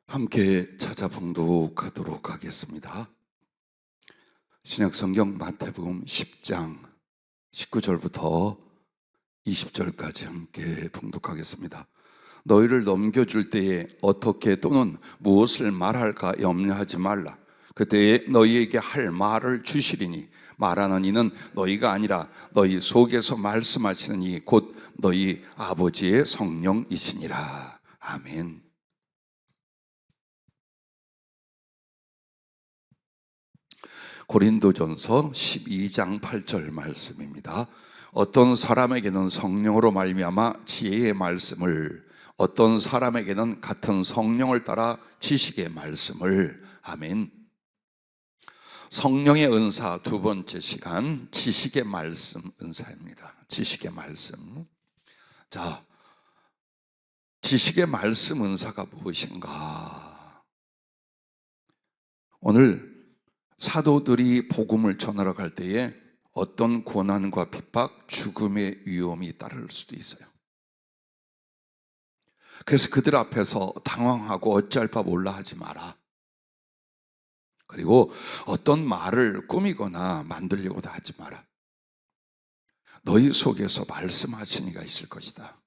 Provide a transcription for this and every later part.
함께 찾아 봉독하도록 하겠습니다. 신약성경 마태복음 10장 19절부터 20절까지 함께 봉독하겠습니다. 너희를 넘겨줄 때에 어떻게 또는 무엇을 말할까 염려하지 말라. 그때에 너희에게 할 말을 주시리니 말하는 이는 너희가 아니라 너희 속에서 말씀하시는 이 곧 너희 아버지의 성령이시니라. 아멘. 고린도전서 12장 8절 말씀입니다. 어떤 사람에게는 성령으로 말미암아 지혜의 말씀을, 어떤 사람에게는 같은 성령을 따라 지식의 말씀을. 아멘. 성령의 은사 두 번째 시간, 지식의 말씀 은사입니다. 지식의 말씀. 자, 지식의 말씀 은사가 무엇인가? 오늘 사도들이 복음을 전하러 갈 때에 어떤 고난과 핍박, 죽음의 위험이 따를 수도 있어요. 그래서 그들 앞에서 당황하고 어찌할 바 몰라 하지 마라. 그리고 어떤 말을 꾸미거나 만들려고도 하지 마라. 너희 속에서 말씀하신 이가 있을 것이다.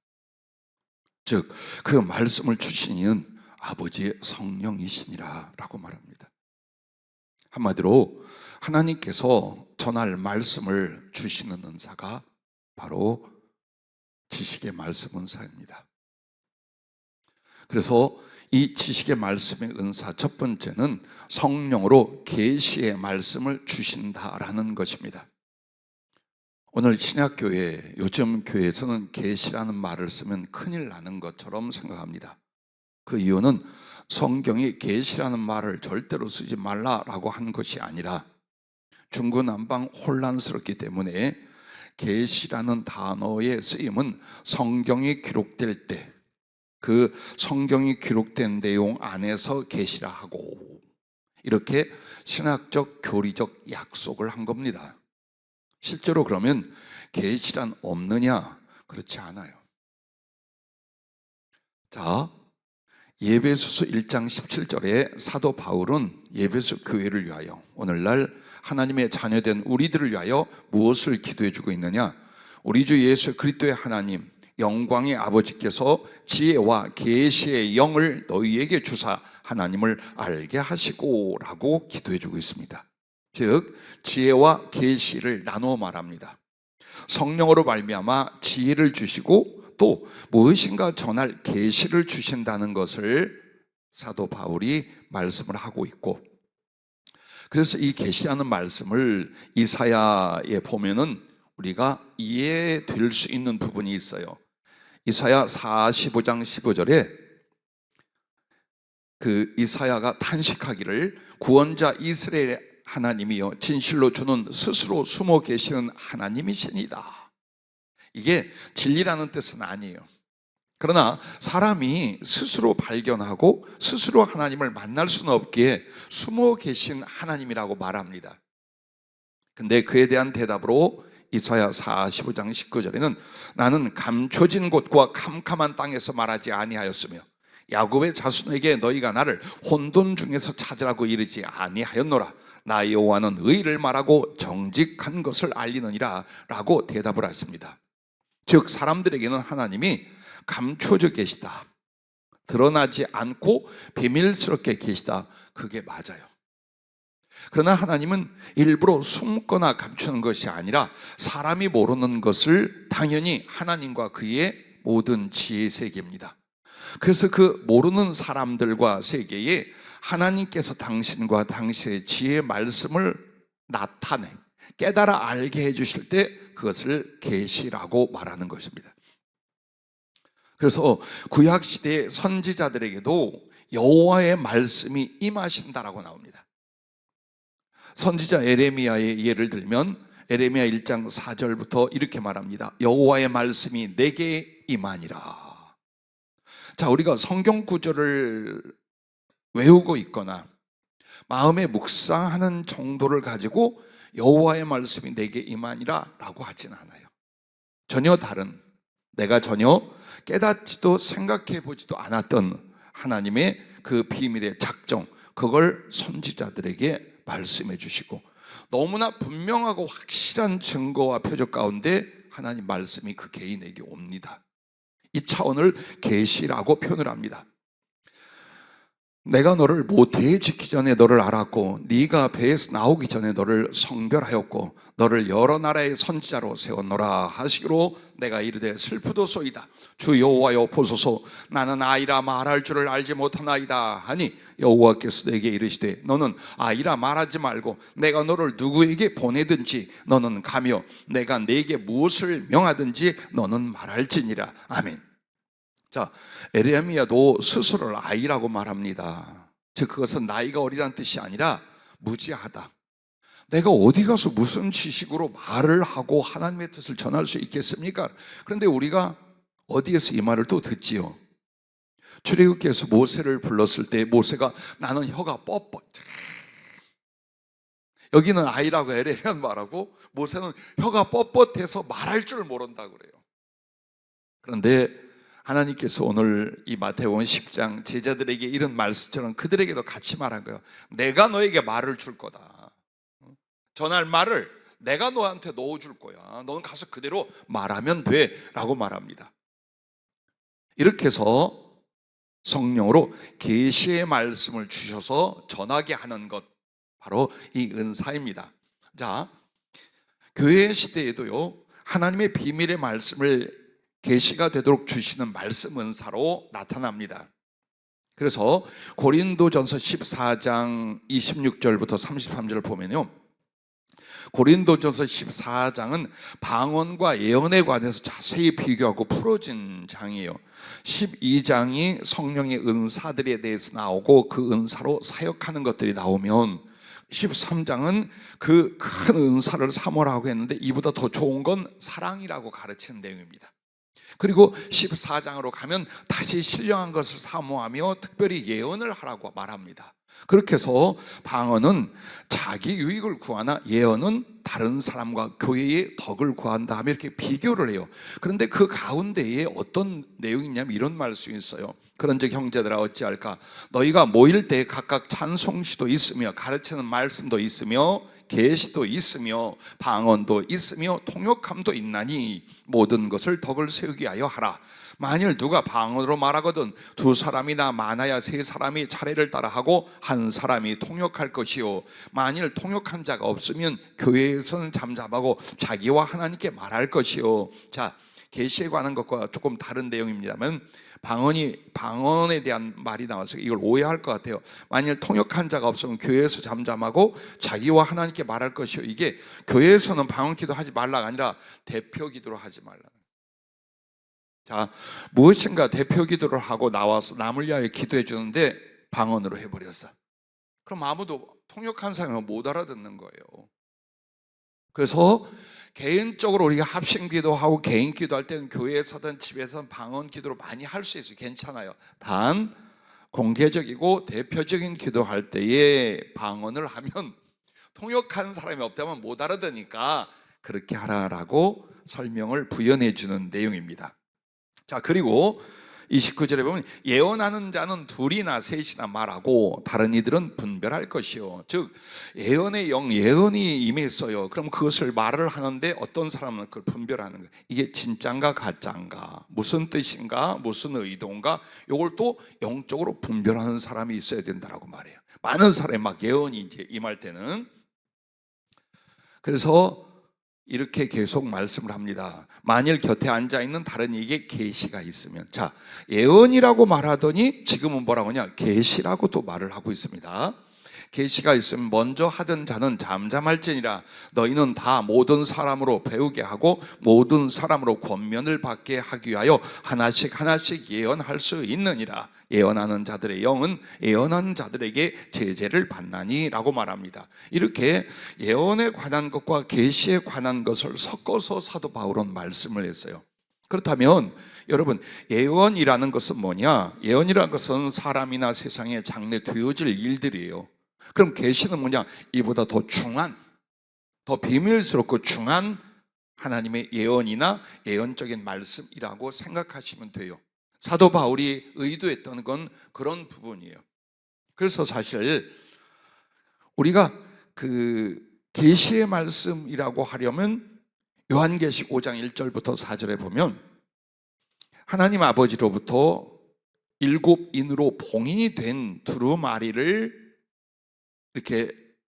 즉, 그 말씀을 주신 이는 아버지의 성령이시니라 라고 말합니다. 한마디로 하나님께서 전할 말씀을 주시는 은사가 바로 지식의 말씀 은사입니다. 그래서 이 지식의 말씀의 은사 첫 번째는 성령으로 계시의 말씀을 주신다라는 것입니다. 오늘 신약교회, 요즘 교회에서는 계시라는 말을 쓰면 큰일 나는 것처럼 생각합니다. 그 이유는 성경이 계시라는 말을 절대로 쓰지 말라라고 한 것이 아니라 중구난방 혼란스럽기 때문에 계시라는 단어의 쓰임은 성경이 기록될 때 그 성경이 기록된 내용 안에서 계시라 하고, 이렇게 신학적 교리적 약속을 한 겁니다. 실제로 그러면 계시란 없느냐? 그렇지 않아요. 자, 예배소서 1장 17절에 사도 바울은 예배소 교회를 위하여, 오늘날 하나님의 자녀된 우리들을 위하여 무엇을 기도해 주고 있느냐? 우리 주 예수 그리스도의 하나님 영광의 아버지께서 지혜와 계시의 영을 너희에게 주사 하나님을 알게 하시고 라고 기도해 주고 있습니다. 즉 지혜와 계시를 나누어 말합니다. 성령으로 말미암아 지혜를 주시고 또 무엇인가 전할 계시를 주신다는 것을 사도 바울이 말씀을 하고 있고, 그래서 이 계시라는 말씀을 이사야에 보면은 우리가 이해될 수 있는 부분이 있어요. 이사야 45장 15절에 그 이사야가 탄식하기를 구원자 이스라엘 하나님이여 진실로 주는 스스로 숨어 계시는 하나님이시니다. 이게 진리라는 뜻은 아니에요. 그러나 사람이 스스로 발견하고 스스로 하나님을 만날 수는 없기에 숨어 계신 하나님이라고 말합니다. 근데 그에 대한 대답으로 이사야 45장 19절에는 나는 감춰진 곳과 캄캄한 땅에서 말하지 아니하였으며 야곱의 자손에게 너희가 나를 혼돈 중에서 찾으라고 이르지 아니하였노라. 나 여호와는 의를 말하고 정직한 것을 알리느니라 라고 대답을 하십니다. 즉 사람들에게는 하나님이 감춰져 계시다, 드러나지 않고 비밀스럽게 계시다, 그게 맞아요. 그러나 하나님은 일부러 숨거나 감추는 것이 아니라 사람이 모르는 것을 당연히 하나님과 그의 모든 지혜 세계입니다. 그래서 그 모르는 사람들과 세계에 하나님께서 당신과 당신의 지혜의 말씀을 나타내 깨달아 알게 해주실 때 그것을 계시라고 말하는 것입니다. 그래서 구약시대의 선지자들에게도 여호와의 말씀이 임하신다라고 나옵니다. 선지자 에레미야의 예를 들면 에레미야 1장 4절부터 이렇게 말합니다. 여호와의 말씀이 내게 임하니라. 자, 우리가 성경 구절을 외우고 있거나 마음에 묵상하는 정도를 가지고 여호와의 말씀이 내게 임하니라 라고 하진 않아요. 전혀 내가 전혀 깨닫지도 생각해 보지도 않았던 하나님의 그 비밀의 작정, 그걸 선지자들에게 말씀해 주시고, 너무나 분명하고 확실한 증거와 표적 가운데 하나님 말씀이 그 개인에게 옵니다. 이 차원을 계시라고 표현을 합니다. 내가 너를 모태에 짓기 전에 너를 알았고, 네가 배에서 나오기 전에 너를 성별하였고, 너를 여러 나라의 선지자로 세웠노라 하시기로 내가 이르되 슬프도소이다. 주 여호와여 보소서, 나는 아이라 말할 줄을 알지 못하나이다 하니, 여호와께서 내게 이르시되 너는 아이라 말하지 말고 내가 너를 누구에게 보내든지 너는 가며 내가 네게 무엇을 명하든지 너는 말할지니라. 아멘. 자, 에레미야도 스스로를 아이라고 말합니다. 즉 그것은 나이가 어리다는 뜻이 아니라 무지하다. 내가 어디 가서 무슨 지식으로 말을 하고 하나님의 뜻을 전할 수 있겠습니까? 그런데 우리가 어디에서 이 말을 또 듣지요? 출애굽기에서 모세를 불렀을 때 모세가 나는 혀가 뻣뻣. 여기는 아이라고 에레미야 말하고, 모세는 혀가 뻣뻣해서 말할 줄 모른다고 그래요. 그런데 하나님께서 오늘 이 마태복음 10장 제자들에게 이런 말씀처럼 그들에게도 같이 말한 거예요. 내가 너에게 말을 줄 거다. 전할 말을 내가 너한테 넣어줄 거야. 너는 가서 그대로 말하면 돼 라고 말합니다. 이렇게 해서 성령으로 계시의 말씀을 주셔서 전하게 하는 것, 바로 이 은사입니다. 자, 교회 시대에도요, 하나님의 비밀의 말씀을 계시가 되도록 주시는 말씀 은사로 나타납니다. 그래서 고린도전서 14장 26절부터 33절을 보면요, 고린도전서 14장은 방언과 예언에 관해서 자세히 비교하고 풀어진 장이에요. 12장이 성령의 은사들에 대해서 나오고 그 은사로 사역하는 것들이 나오면 13장은 그 큰 은사를 사모라고 했는데 이보다 더 좋은 건 사랑이라고 가르치는 내용입니다. 그리고 14장으로 가면 다시 신령한 것을 사모하며 특별히 예언을 하라고 말합니다. 그렇게 해서 방언은 자기 유익을 구하나 예언은 다른 사람과 교회의 덕을 구한다 하며 이렇게 비교를 해요. 그런데 그 가운데에 어떤 내용이 있냐면 이런 말씀이 있어요. 그런즉 형제들아 어찌할까? 너희가 모일 때 각각 찬송시도 있으며 가르치는 말씀도 있으며 계시도 있으며 방언도 있으며 통역함도 있나니 모든 것을 덕을 세우기 위하여 하라. 만일 누가 방언으로 말하거든 두 사람이나 많아야 세 사람이 차례를 따라하고 한 사람이 통역할 것이요, 만일 통역한 자가 없으면 교회에서는 잠잠하고 자기와 하나님께 말할 것이요. 자, 계시에 관한 것과 조금 다른 내용입니다만 방언에 대한 말이 나와서 이걸 오해할 것 같아요. 만일 통역한 자가 없으면 교회에서 잠잠하고 자기와 하나님께 말할 것이요, 이게 교회에서는 방언 기도 하지 말라가 아니라 대표 기도로 하지 말라. 자, 무엇인가 대표 기도를 하고 나와서 남을 위하여 기도해 주는데 방언으로 해버렸어. 그럼 아무도 통역한 사람은 못 알아듣는 거예요. 그래서 개인적으로 우리가 합심 기도하고 개인 기도할 때는 교회에서든 집에서든 방언 기도를 많이 할 수 있어요. 괜찮아요. 단 공개적이고 대표적인 기도할 때에 방언을 하면 통역하는 사람이 없다면 못 알아듣으니까 그렇게 하라라고 설명을 부연해 주는 내용입니다. 자, 그리고 29절에 보면 예언하는 자는 둘이나 셋이나 말하고 다른 이들은 분별할 것이요. 즉 예언의 영, 예언이 임했어요. 그럼 그것을 말을 하는데 어떤 사람은 그걸 분별하는 거예요. 이게 진짠가 가짠가, 무슨 뜻인가, 무슨 의도인가, 이걸 또 영적으로 분별하는 사람이 있어야 된다라고 말해요. 많은 사람이 막 예언이 이제 임할 때는. 그래서 이렇게 계속 말씀을 합니다. 만일 곁에 앉아있는 다른 이에게 계시가 있으면, 자, 예언이라고 말하더니 지금은 뭐라고 하냐, 계시라고 또 말을 하고 있습니다. 계시가 있으면 먼저 하던 자는 잠잠할지니라. 너희는 다 모든 사람으로 배우게 하고 모든 사람으로 권면을 받게 하기 위하여 하나씩 하나씩 예언할 수 있느니라. 예언하는 자들의 영은 예언하는 자들에게 제재를 받나니 라고 말합니다. 이렇게 예언에 관한 것과 계시에 관한 것을 섞어서 사도 바울은 말씀을 했어요. 그렇다면 여러분, 예언이라는 것은 뭐냐? 예언이라는 것은 사람이나 세상에 장래 되어질 일들이에요. 그럼 계시는 뭐냐? 이보다 더 중한, 더 비밀스럽고 중한 하나님의 예언이나 예언적인 말씀이라고 생각하시면 돼요. 사도 바울이 의도했던 건 그런 부분이에요. 그래서 사실 우리가 그 계시의 말씀이라고 하려면 요한계시 5장 1절부터 4절에 보면 하나님 아버지로부터 7인으로 봉인이 된 두루마리를 이렇게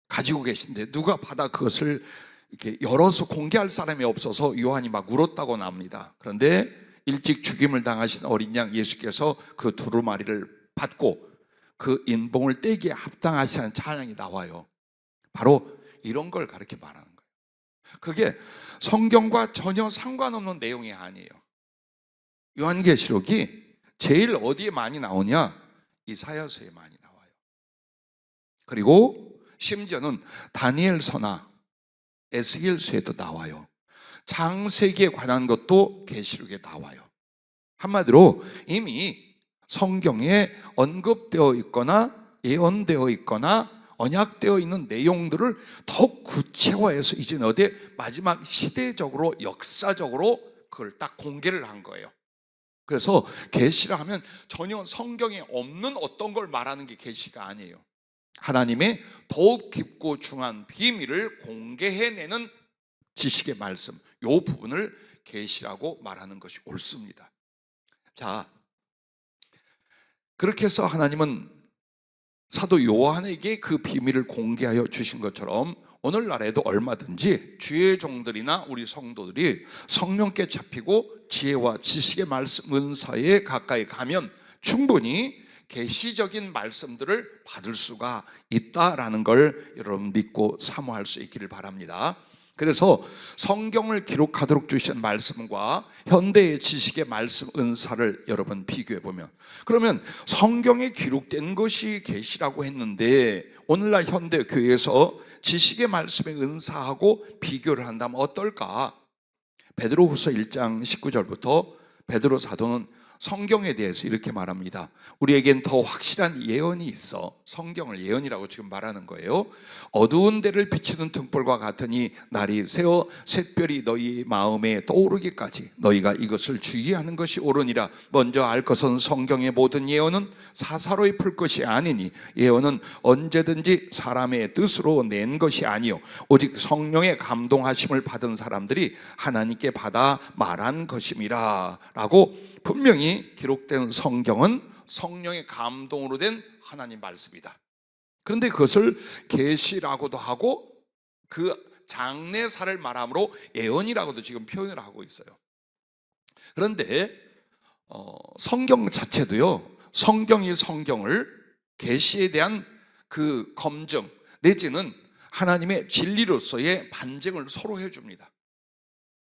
가지고 계신데 누가 받아 그것을 이렇게 열어서 공개할 사람이 없어서 요한이 막 울었다고 나옵니다. 그런데 일찍 죽임을 당하신 어린 양 예수께서 그 두루마리를 받고 그 인봉을 떼기에 합당하시는 찬양이 나와요. 바로 이런 걸 가르쳐 말하는 거예요. 그게 성경과 전혀 상관없는 내용이 아니에요. 요한계시록이 제일 어디에 많이 나오냐? 이사야서에 많이 나와요. 그리고 심지어는 다니엘서나 에스겔서에도 나와요. 창세기에 관한 것도 계시록에 나와요. 한마디로 이미 성경에 언급되어 있거나 예언되어 있거나 언약되어 있는 내용들을 더욱 구체화해서 이제는 어디 마지막 시대적으로 역사적으로 그걸 딱 공개를 한 거예요. 그래서 계시라 하면 전혀 성경에 없는 어떤 걸 말하는 게 계시가 아니에요. 하나님의 더욱 깊고 중한 비밀을 공개해내는 지식의 말씀, 이 부분을 계시라고 말하는 것이 옳습니다. 자, 그렇게 해서 하나님은 사도 요한에게 그 비밀을 공개하여 주신 것처럼 오늘날에도 얼마든지 주의 종들이나 우리 성도들이 성령께 잡히고 지혜와 지식의 말씀 은사에 가까이 가면 충분히 계시적인 말씀들을 받을 수가 있다라는 걸 여러분 믿고 사모할 수 있기를 바랍니다. 그래서 성경을 기록하도록 주신 말씀과 현대의 지식의 말씀 은사를 여러분 비교해 보면, 그러면 성경에 기록된 것이 계시라고 했는데 오늘날 현대 교회에서 지식의 말씀의 은사하고 비교를 한다면 어떨까? 베드로후서 1장 19절부터 베드로 사도는 성경에 대해서 이렇게 말합니다. 우리에겐 더 확실한 예언이 있어. 성경을 예언이라고 지금 말하는 거예요. 어두운 데를 비추는 등불과 같으니 날이 새어 샛별이 너희 마음에 떠오르기까지 너희가 이것을 주의하는 것이 옳으니라. 먼저 알 것은 성경의 모든 예언은 사사로이 풀 것이 아니니 예언은 언제든지 사람의 뜻으로 낸 것이 아니요 오직 성령의 감동하심을 받은 사람들이 하나님께 받아 말한 것임이라 라고 분명히 기록된 성경은 성령의 감동으로 된 하나님 말씀이다. 그런데 그것을 계시라고도 하고 그 장래사를 말함으로 예언이라고도 지금 표현을 하고 있어요. 그런데 성경 자체도요, 성경이 성경을 계시에 대한 그 검증 내지는 하나님의 진리로서의 반증을 서로 해줍니다.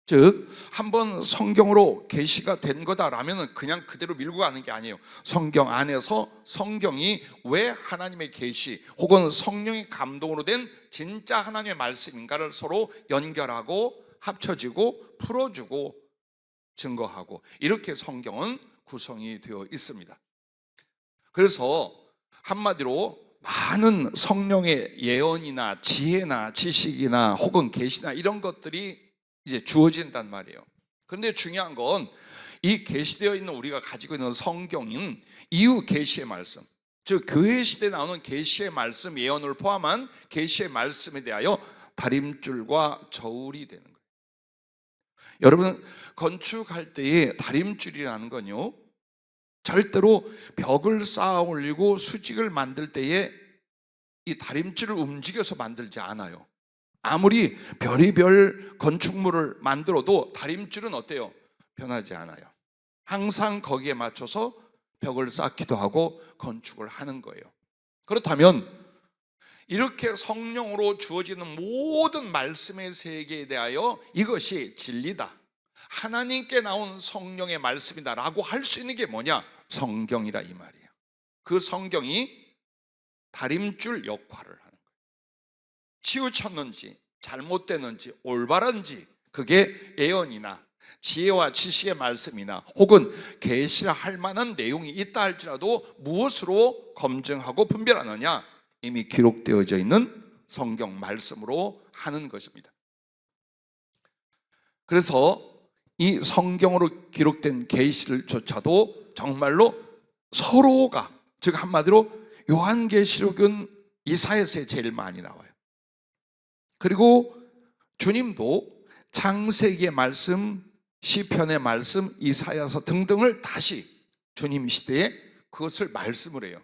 즉 한번 성경으로 계시가 된 거다라면 그냥 그대로 밀고 가는 게 아니에요. 성경 안에서 성경이 왜 하나님의 계시 혹은 성령의 감동으로 된 진짜 하나님의 말씀인가를 서로 연결하고 합쳐지고 풀어주고 증거하고, 이렇게 성경은 구성이 되어 있습니다. 그래서 한마디로 많은 성령의 예언이나 지혜나 지식이나 혹은 계시나 이런 것들이 이제 주어진단 말이에요. 그런데 중요한 건 이 계시되어 있는 우리가 가지고 있는 성경인 이후 계시의 말씀, 즉 교회 시대에 나오는 계시의 말씀 예언을 포함한 계시의 말씀에 대하여 다림줄과 저울이 되는 거예요. 여러분 건축할 때에 다림줄이라는 건요, 절대로 벽을 쌓아 올리고 수직을 만들 때에 이 다림줄을 움직여서 만들지 않아요. 아무리 별의별 건축물을 만들어도 다림줄은 어때요? 변하지 않아요. 항상 거기에 맞춰서 벽을 쌓기도 하고 건축을 하는 거예요. 그렇다면 이렇게 성령으로 주어지는 모든 말씀의 세계에 대하여 이것이 진리다, 하나님께 나온 성령의 말씀이다 라고 할 수 있는 게 뭐냐? 성경이라 이 말이에요. 그 성경이 다림줄 역할을 하는 거예요. 치우쳤는지 잘못됐는지 올바른지 그게 예언이나 지혜와 지식의 말씀이나 혹은 계시라 할 만한 내용이 있다 할지라도 무엇으로 검증하고 분별하느냐? 이미 기록되어져 있는 성경 말씀으로 하는 것입니다. 그래서 이 성경으로 기록된 계시를조차도 정말로 서로가, 즉 한마디로 요한계시록은 이사야서에 제일 많이 나와요. 그리고 주님도 창세기의 말씀, 시편의 말씀, 이사야서 등등을 다시 주님 시대에 그것을 말씀을 해요.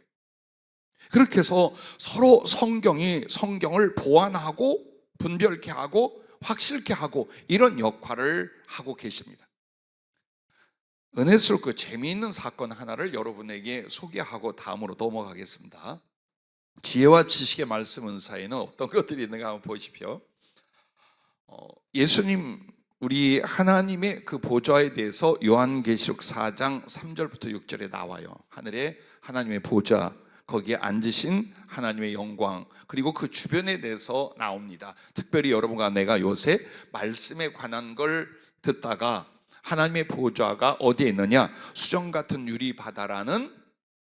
그렇게 해서 서로 성경을 보완하고 분별케 하고 확실케 하고 이런 역할을 하고 계십니다. 은혜스럽고 재미있는 사건 하나를 여러분에게 소개하고 다음으로 넘어가겠습니다. 지혜와 지식의 말씀 은사에는 어떤 것들이 있는가 한번 보십시오. 예수님, 우리 하나님의 그 보좌에 대해서 요한계시록 4장 3절부터 6절에 나와요. 하늘에 하나님의 보좌, 거기에 앉으신 하나님의 영광, 그리고 그 주변에 대해서 나옵니다. 특별히 여러분과 내가 요새 말씀에 관한 걸 듣다가 하나님의 보좌가 어디에 있느냐, 수정 같은 유리 바다라는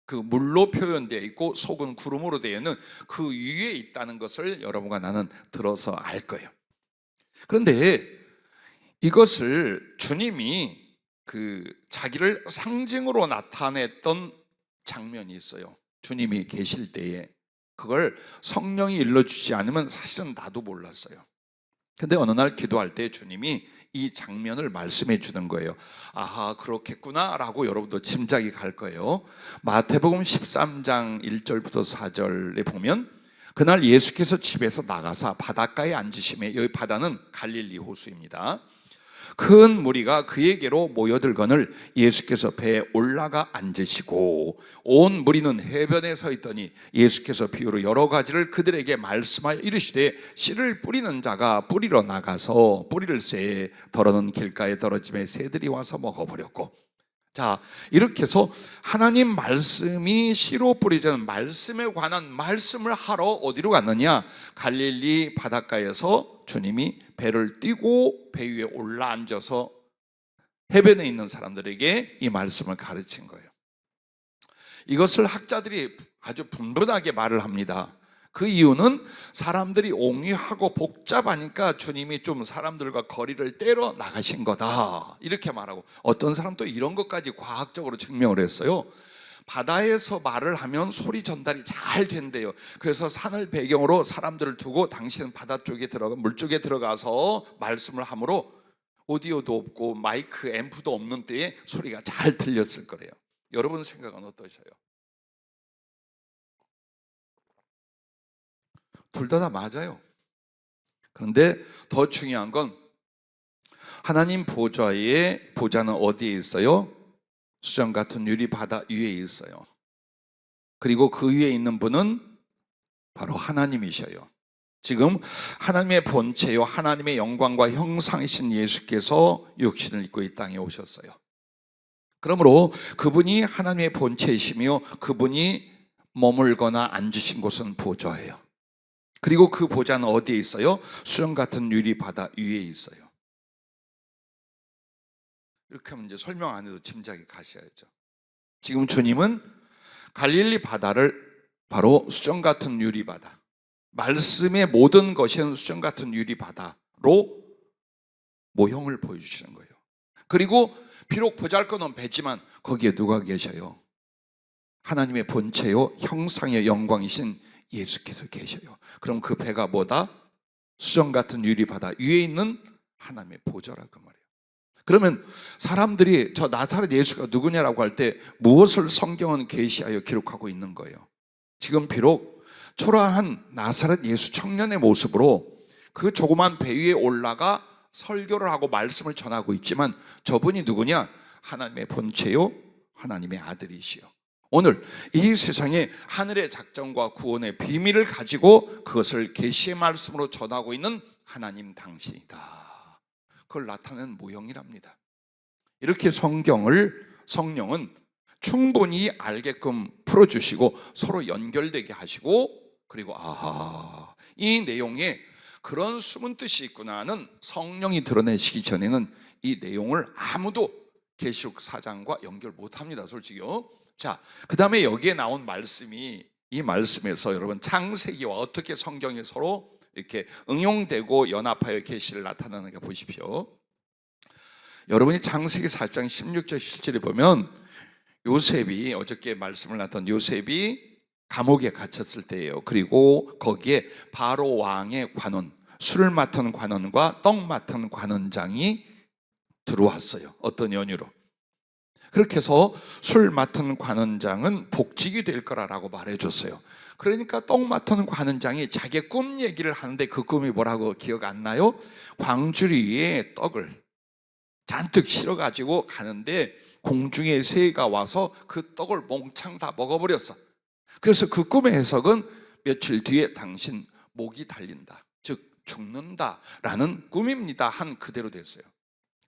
그 물로 표현되어 있고 속은 구름으로 되어 있는 그 위에 있다는 것을 여러분과 나는 들어서 알 거예요. 그런데 이것을 주님이 그 자기를 상징으로 나타냈던 장면이 있어요. 주님이 계실 때에 그걸 성령이 일러주지 않으면 사실은 나도 몰랐어요. 근데 어느 날 기도할 때 주님이 이 장면을 말씀해 주는 거예요. 아하, 그렇겠구나 라고 여러분도 짐작이 갈 거예요. 마태복음 13장 1절부터 4절에 보면 그날 예수께서 집에서 나가사 바닷가에 앉으시매, 여기 바다는 갈릴리 호수입니다. 큰 무리가 그에게로 모여들거늘 예수께서 배에 올라가 앉으시고 온 무리는 해변에 서 있더니 예수께서 비유로 여러 가지를 그들에게 말씀하여 이르시되 씨를 뿌리는 자가 뿌리러 나가서 뿌리를 쇠에 더러는 길가에 떨어짐에 새들이 와서 먹어버렸고, 자, 이렇게 해서 하나님 말씀이 씨로 뿌리자는 말씀에 관한 말씀을 하러 어디로 갔느냐, 갈릴리 바닷가에서 주님이 배를 띄고 배 위에 올라앉아서 해변에 있는 사람들에게 이 말씀을 가르친 거예요. 이것을 학자들이 아주 분분하게 말을 합니다. 그 이유는 사람들이 옹이하고 복잡하니까 주님이 좀 사람들과 거리를 떼러 나가신 거다, 이렇게 말하고, 어떤 사람도 이런 것까지 과학적으로 증명을 했어요. 바다에서 말을 하면 소리 전달이 잘 된대요. 그래서 산을 배경으로 사람들을 두고 당신은 바다 쪽에 물 쪽에 들어가서 말씀을 함으로 오디오도 없고 마이크 앰프도 없는 때에 소리가 잘 들렸을 거래요. 여러분 생각은 어떠셔요? 둘 다 맞아요. 그런데 더 중요한 건 하나님 보좌는 어디에 있어요? 수정 같은 유리 바다 위에 있어요. 그리고 그 위에 있는 분은 바로 하나님이셔요. 지금 하나님의 본체요, 하나님의 영광과 형상이신 예수께서 육신을 입고 이 땅에 오셨어요. 그러므로 그분이 하나님의 본체이시며 그분이 머물거나 앉으신 곳은 보좌예요. 그리고 그 보좌는 어디에 있어요? 수정 같은 유리 바다 위에 있어요. 이렇게 하면 이제 설명 안 해도 짐작이 가셔야죠. 지금 주님은 갈릴리 바다를 바로 수정 같은 유리 바다, 말씀의 모든 것은 수정 같은 유리 바다로 모형을 보여주시는 거예요. 그리고 비록 보잘것없는 배지만 거기에 누가 계셔요? 하나님의 본체요, 형상의 영광이신 예수께서 계셔요. 그럼 그 배가 뭐다? 수정 같은 유리 바다 위에 있는 하나님의 보좌라 그 말이에요. 그러면 사람들이 저 나사렛 예수가 누구냐라고 할 때 무엇을 성경은 계시하여 기록하고 있는 거예요? 지금 비록 초라한 나사렛 예수 청년의 모습으로 그 조그만 배 위에 올라가 설교를 하고 말씀을 전하고 있지만 저분이 누구냐? 하나님의 본체요, 하나님의 아들이시요. 오늘 이 세상에 하늘의 작정과 구원의 비밀을 가지고 그것을 계시의 말씀으로 전하고 있는 하나님 당신이다. 그걸 나타내는 모형이랍니다. 이렇게 성령은 충분히 알게끔 풀어주시고 서로 연결되게 하시고, 그리고 아하, 이 내용에 그런 숨은 뜻이 있구나는 성령이 드러내시기 전에는 이 내용을 아무도 계시록 4장과 연결 못합니다, 솔직히요. 자, 그 다음에 여기에 나온 말씀이, 이 말씀에서 여러분 창세기와 어떻게 성경이 서로 이렇게 응용되고 연합하여 계시를 나타나는가 보십시오. 여러분이 창세기 4장 16절 17절에 보면 요셉이, 어저께 말씀을 나눴던 요셉이 감옥에 갇혔을 때예요. 그리고 거기에 바로 왕의 관원, 술을 맡은 관원과 떡 맡은 관원장이 들어왔어요. 어떤 연유로. 그렇게 해서 술 맡은 관원장은 복직이 될 거라고 말해줬어요. 그러니까 떡 맡은 관원장이 자기의 꿈 얘기를 하는데 그 꿈이 뭐라고 기억 안 나요? 광주리에 떡을 잔뜩 실어가지고 가는데 공중에 새가 와서 그 떡을 몽창 다 먹어버렸어. 그래서 그 꿈의 해석은 며칠 뒤에 당신 목이 달린다, 즉 죽는다라는 꿈입니다 한 그대로 됐어요.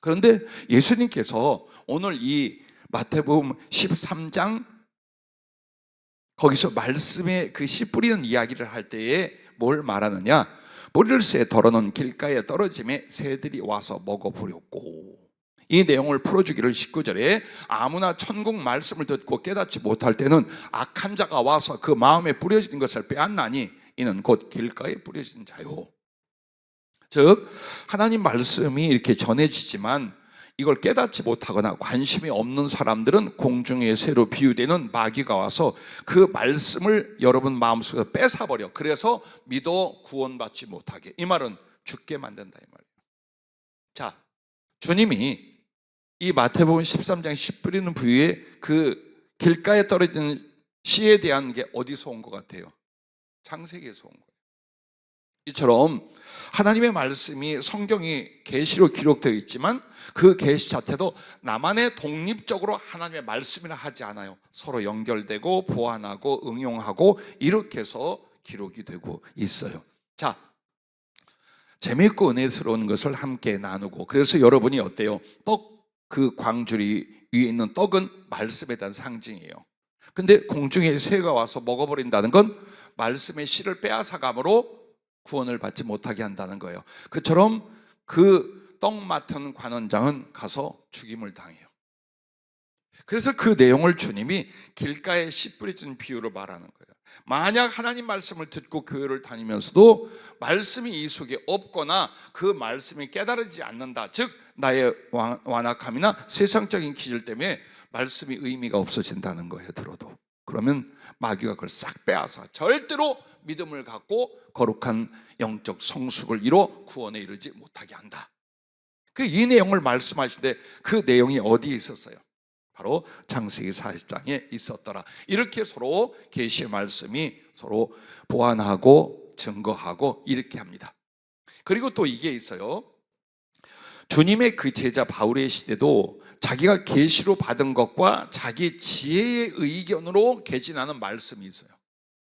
그런데 예수님께서 오늘 이 마태복음 13장 거기서 말씀의 그 씨 뿌리는 이야기를 할 때에 뭘 말하느냐? 뿌리를 새 덜어놓은 길가에 떨어짐에 새들이 와서 먹어버렸고, 이 내용을 풀어주기를 19절에 아무나 천국 말씀을 듣고 깨닫지 못할 때는 악한 자가 와서 그 마음에 뿌려진 것을 빼앗나니 이는 곧 길가에 뿌려진 자요. 즉 하나님 말씀이 이렇게 전해지지만 이걸 깨닫지 못하거나 관심이 없는 사람들은 공중의 새로 비유되는 마귀가 와서 그 말씀을 여러분 마음속에서 뺏어버려. 그래서 믿어 구원받지 못하게. 이 말은 죽게 만든다 이 말이에요. 자, 주님이 이 마태복음 13장 씨 뿌리는 부위에 그 길가에 떨어지는 씨에 대한 게 어디서 온 것 같아요? 창세기에서 온 거예요. 이처럼 하나님의 말씀이 성경이 계시로 기록되어 있지만 그 계시 자체도 나만의 독립적으로 하나님의 말씀이라 하지 않아요. 서로 연결되고 보완하고 응용하고 이렇게 해서 기록이 되고 있어요. 자, 재미있고 은혜스러운 것을 함께 나누고, 그래서 여러분이 어때요? 그 광주리 위에 있는 떡은 말씀에 대한 상징이에요. 근데 공중에 새가 와서 먹어버린다는 건 말씀의 씨를 빼앗아감으로 구원을 받지 못하게 한다는 거예요. 그처럼 그 떡 맡은 관원장은 가서 죽임을 당해요. 그래서 그 내용을 주님이 길가에 씨 뿌려진 비유로 말하는 거예요. 만약 하나님 말씀을 듣고 교회를 다니면서도 말씀이 이 속에 없거나 그 말씀이 깨달아지지 않는다, 즉 나의 완악함이나 세상적인 기질 때문에 말씀이 의미가 없어진다는 거예요. 들어도. 그러면 마귀가 그걸 싹 빼앗아 절대로 믿음을 갖고 거룩한 영적 성숙을 이뤄 구원에 이르지 못하게 한다. 이 내용을 말씀하시는데 그 내용이 어디에 있었어요? 바로 창세기 40장에 있었더라. 이렇게 서로 계시의 말씀이 서로 보완하고 증거하고 이렇게 합니다. 그리고 또 이게 있어요. 주님의 그 제자 바울의 시대도 자기가 계시로 받은 것과 자기 지혜의 의견으로 개진하는 말씀이 있어요.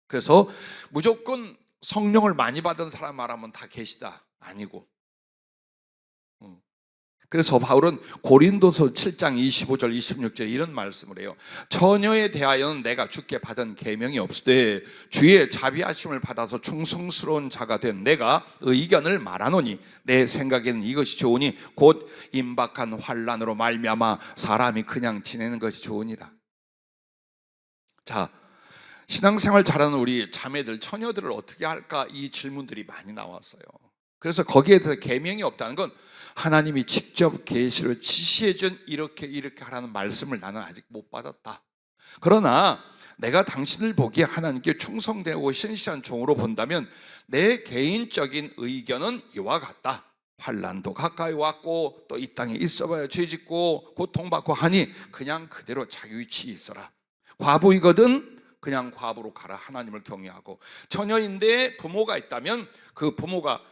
그래서 무조건 성령을 많이 받은 사람 말하면 다 계시다 아니고, 그래서 바울은 고린도서 7장 25절 26절에 이런 말씀을 해요. 처녀에 대하여는 내가 주께 받은 계명이 없으되 주의 자비하심을 받아서 충성스러운 자가 된 내가 의견을 말하노니 내 생각에는 이것이 좋으니 곧 임박한 환난으로 말미암아 사람이 그냥 지내는 것이 좋으니라. 자, 신앙생활 잘하는 우리 자매들, 처녀들을 어떻게 할까, 이 질문들이 많이 나왔어요. 그래서 거기에 대해서 계명이 없다는 건 하나님이 직접 계시로 지시해준 이렇게 하라는 말씀을 나는 아직 못 받았다. 그러나 내가 당신을 보기에 하나님께 충성되고 신실한 종으로 본다면 내 개인적인 의견은 이와 같다. 환난도 가까이 왔고 또 이 땅에 있어봐야 죄짓고 고통받고 하니 그냥 그대로 자기 위치에 있어라. 과부이거든 그냥 과부로 가라. 하나님을 경외하고, 처녀인데 부모가 있다면 그 부모가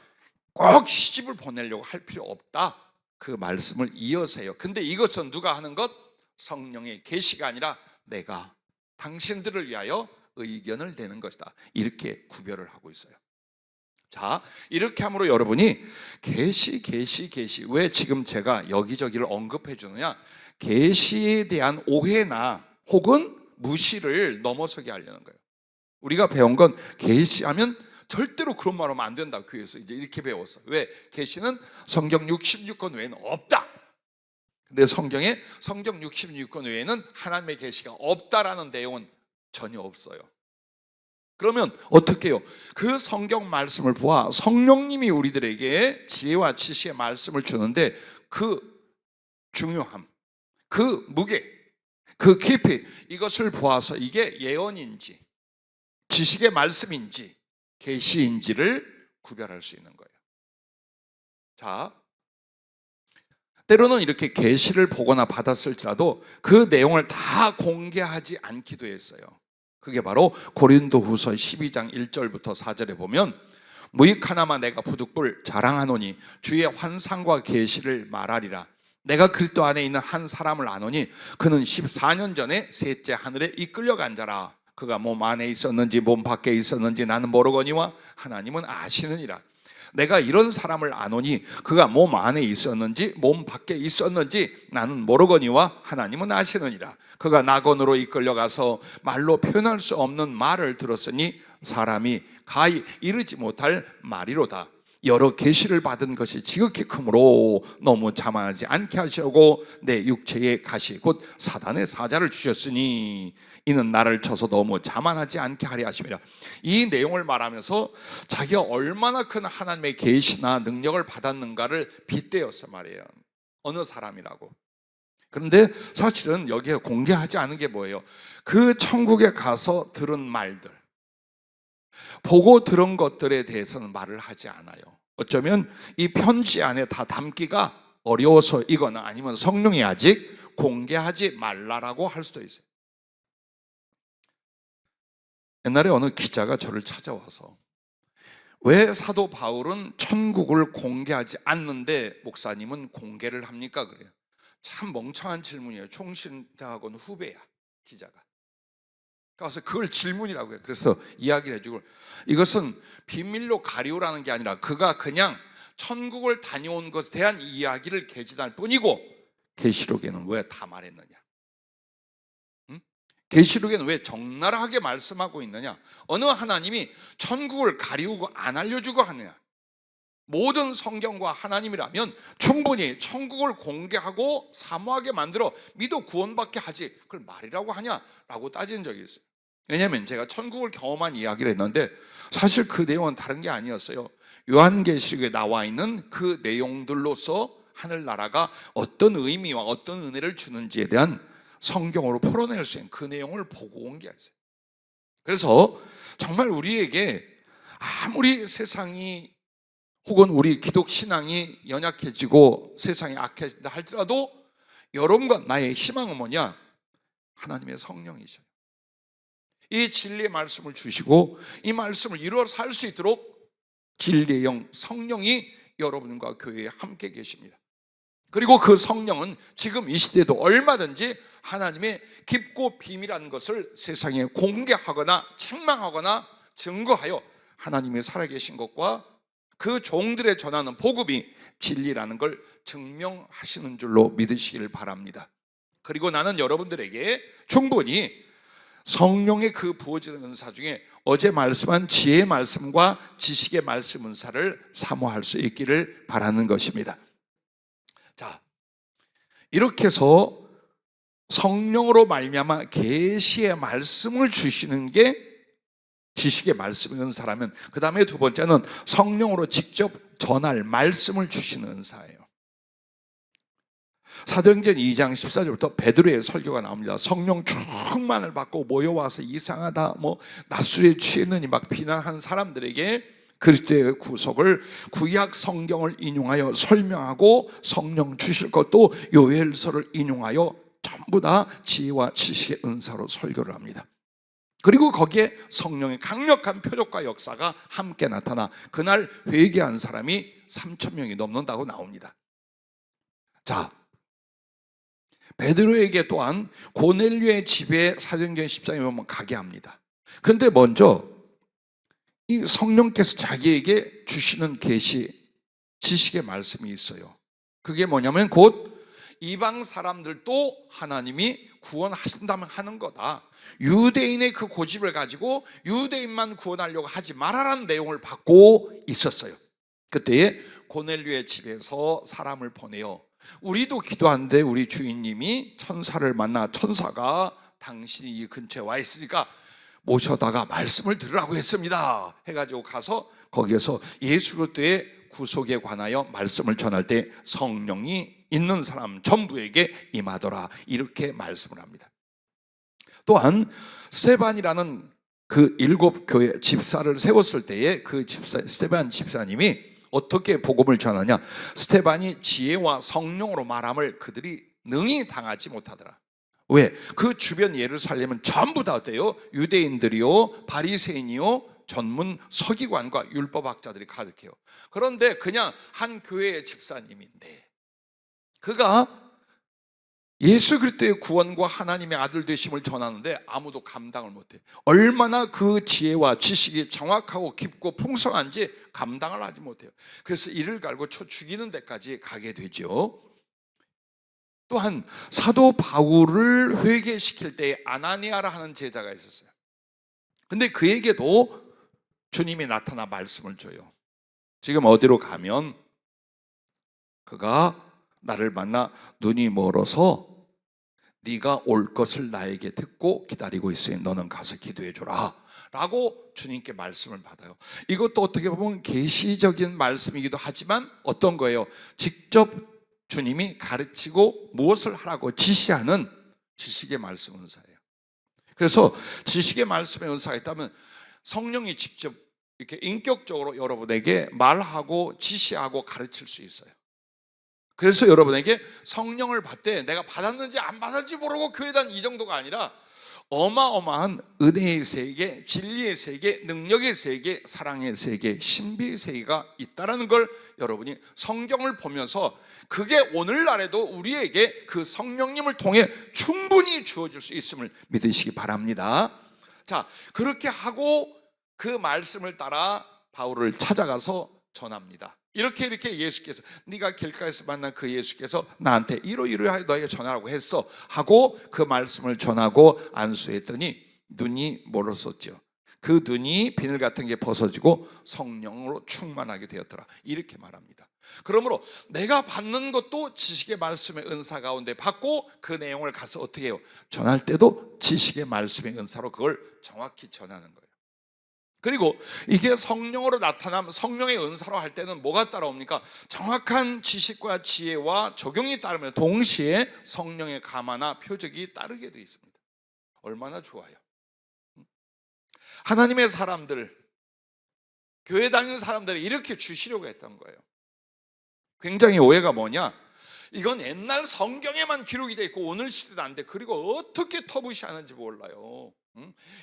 꼭 시집을 보내려고 할 필요 없다. 그 말씀을 이어서 해요. 근데 이것은 누가 하는 것? 성령의 계시가 아니라 내가 당신들을 위하여 의견을 내는 것이다. 이렇게 구별을 하고 있어요. 자, 이렇게 함으로 여러분이 계시 왜 지금 제가 여기저기를 언급해 주느냐? 계시에 대한 오해나 혹은 무시를 넘어서게 하려는 거예요. 우리가 배운 건 계시하면 절대로 그런 말 하면 안 된다. 교회에서 이제 이렇게 배웠어. 왜? 계시는 성경 66권 외에는 없다. 근데 성경에 성경 66권 외에는 하나님의 계시가 없다라는 내용은 전혀 없어요. 그러면 어떻게 해요? 그 성경 말씀을 보아 성령님이 우리들에게 지혜와 지식의 말씀을 주는데 그 중요함, 그 무게, 그 깊이, 이것을 보아서 이게 예언인지 지식의 말씀인지 계시인지를 구별할 수 있는 거예요. 자, 때로는 이렇게 계시를 보거나 받았을지라도 그 내용을 다 공개하지 않기도 했어요. 그게 바로 고린도후서 12장 1절부터 4절에 보면 무익 하나만 내가 부득불 자랑하노니 주의 환상과 계시를 말하리라. 내가 그리스도 안에 있는 한 사람을 아노니 그는 14년 전에 셋째 하늘에 이끌려간 자라. 그가 몸 안에 있었는지 몸 밖에 있었는지 나는 모르거니와 하나님은 아시느니라. 내가 이런 사람을 아노니 그가 몸 안에 있었는지 몸 밖에 있었는지 나는 모르거니와 하나님은 아시느니라. 그가 낙원으로 이끌려가서 말로 표현할 수 없는 말을 들었으니 사람이 가히 이르지 못할 말이로다. 여러 계시를 받은 것이 지극히 크므로 너무 자만하지 않게 하시려고 내 육체에 가시 곧 사단의 사자를 주셨으니 이는 나를 쳐서 너무 자만하지 않게 하려 하심이라. 이 내용을 말하면서 자기가 얼마나 큰 하나님의 계시나 능력을 받았는가를 빗대었어 말이에요. 어느 사람이라고. 그런데 사실은 여기에 공개하지 않은 게 뭐예요? 그 천국에 가서 들은 말들, 보고 들은 것들에 대해서는 말을 하지 않아요. 어쩌면 이 편지 안에 다 담기가 어려워서이거나 아니면 성령이 아직 공개하지 말라라고 할 수도 있어요. 옛날에 어느 기자가 저를 찾아와서 왜 사도 바울은 천국을 공개하지 않는데 목사님은 공개를 합니까? 그래요. 참 멍청한 질문이에요. 총신대학원 후배야, 기자가. 그래서 그걸 질문이라고 해요. 그래서 이야기를 해주고, 이것은 비밀로 가리우라는 게 아니라 그가 그냥 천국을 다녀온 것에 대한 이야기를 게재할 뿐이고 계시록에는 왜 다 말했느냐? 계시록에는 왜 적나라하게 말씀하고 있느냐? 어느 하나님이 천국을 가리우고 안 알려주고 하느냐? 모든 성경과 하나님이라면 충분히 천국을 공개하고 사모하게 만들어 믿어 구원받게 하지 그걸 말이라고 하냐라고 따진 적이 있어요. 왜냐하면 제가 천국을 경험한 이야기를 했는데 사실 그 내용은 다른 게 아니었어요. 요한계시록에 나와 있는 그 내용들로서 하늘나라가 어떤 의미와 어떤 은혜를 주는지에 대한 성경으로 풀어낼 수 있는 그 내용을 보고 온 게 있어요. 그래서 정말 우리에게 아무리 세상이 혹은 우리 기독 신앙이 연약해지고 세상이 악해진다 할지라도 여러분과 나의 희망은 뭐냐? 하나님의 성령이셔요. 이 진리의 말씀을 주시고 이 말씀을 이루어 살 수 있도록 진리의 영 성령이 여러분과 교회에 함께 계십니다. 그리고 그 성령은 지금 이 시대에도 얼마든지 하나님의 깊고 비밀한 것을 세상에 공개하거나 책망하거나 증거하여 하나님의 살아계신 것과 그 종들에 전하는 복음이 진리라는 걸 증명하시는 줄로 믿으시기를 바랍니다. 그리고 나는 여러분들에게 충분히 성령의 그 부어지는 은사 중에 어제 말씀한 지혜의 말씀과 지식의 말씀 은사를 사모할 수 있기를 바라는 것입니다. 자, 이렇게 해서 성령으로 말미암아 계시의 말씀을 주시는 게 지식의 말씀의 은사라면, 그 다음에 두 번째는 성령으로 직접 전할 말씀을 주시는 은사예요. 사도행전 2장 14절부터 베드로의 설교가 나옵니다. 성령 충만을 받고 모여와서 이상하다, 낮술에 취했느니 막 비난한 사람들에게 그리스도의 구속을 구약 성경을 인용하여 설명하고 성령 주실 것도 요엘서를 인용하여 전부 다 지혜와 지식의 은사로 설교를 합니다. 그리고 거기에 성령의 강력한 표적과 역사가 함께 나타나 그날 회개한 사람이 3,000명이 넘는다고 나옵니다. 자, 베드로에게 또한 고넬료의 집에 사도행전 14장에 보면 가게 합니다. 그런데 먼저 이 성령께서 자기에게 주시는 계시, 지식의 말씀이 있어요. 그게 뭐냐면 곧 이방 사람들도 하나님이 구원하신다면 하는 거다. 유대인의 그 고집을 가지고 유대인만 구원하려고 하지 말아라는 내용을 받고 있었어요. 그때에 고넬료의 집에서 사람을 보내요. 우리도 기도하는데 우리 주인님이 천사를 만나 천사가 당신이 이 근처에 와 있으니까 모셔다가 말씀을 들으라고 했습니다 해가지고 가서 거기에서 예수 그리스도의 구속에 관하여 말씀을 전할 때 성령이 있는 사람 전부에게 임하더라, 이렇게 말씀을 합니다. 또한 스데반이라는 그 7교회 집사를 세웠을 때에 그 집사 스테반 집사님이 어떻게 복음을 전하냐? 스테반이 지혜와 성령으로 말함을 그들이 능히 당하지 못하더라. 왜? 그 주변 예루살렘은 전부 다 어때요? 유대인들이요, 바리새인이요, 전문 서기관과 율법학자들이 가득해요. 그런데 그냥 한 교회의 집사님인데 그가 예수 그리스도의 구원과 하나님의 아들 되심을 전하는데 아무도 감당을 못해. 얼마나 그 지혜와 지식이 정확하고 깊고 풍성한지 감당을 하지 못해요. 그래서 이를 갈고 쳐 죽이는 데까지 가게 되죠. 또한 사도 바울을 회개시킬 때 아나니아라 하는 제자가 있었어요. 근데 그에게도 주님이 나타나 말씀을 줘요. 지금 어디로 가면 그가 나를 만나 눈이 멀어서 네가 올 것을 나에게 듣고 기다리고 있으니 너는 가서 기도해 주라 라고 주님께 말씀을 받아요. 이것도 어떻게 보면 계시적인 말씀이기도 하지만 어떤 거예요? 직접 주님이 가르치고 무엇을 하라고 지시하는 지식의 말씀 은사예요. 그래서 지식의 말씀의 은사가 있다면 성령이 직접 이렇게 인격적으로 여러분에게 말하고 지시하고 가르칠 수 있어요. 그래서 여러분에게 성령을 받되 내가 받았는지 안 받았는지 모르고 교회 다닌 이 정도가 아니라 어마어마한 은혜의 세계, 진리의 세계, 능력의 세계, 사랑의 세계, 신비의 세계가 있다는 걸 여러분이 성경을 보면서 그게 오늘날에도 우리에게 그 성령님을 통해 충분히 주어질 수 있음을 믿으시기 바랍니다. 자, 그렇게 하고 그 말씀을 따라 바울을 찾아가서 전합니다. 이렇게 예수께서 네가 길가에서 만난 그 예수께서 나한테 이러이러하여 너에게 전하라고 했어 하고 그 말씀을 전하고 안수했더니 눈이 멀었었죠. 그 눈이 비늘 같은 게 벗어지고 성령으로 충만하게 되었더라 이렇게 말합니다. 그러므로 내가 받는 것도 지식의 말씀의 은사 가운데 받고 그 내용을 가서 어떻게 해요? 전할 때도 지식의 말씀의 은사로 그걸 정확히 전하는 거예요. 그리고 이게 성령으로 나타남 성령의 은사로 할 때는 뭐가 따라옵니까? 정확한 지식과 지혜와 적용이 따르면 동시에 성령의 감화나 표적이 따르게 되어 있습니다. 얼마나 좋아요. 하나님의 사람들, 교회 다니는 사람들이 이렇게 주시려고 했던 거예요. 굉장히 오해가 뭐냐? 이건 옛날 성경에만 기록이 되어 있고 오늘 시대도 안 돼. 그리고 어떻게 터부시하는지 몰라요.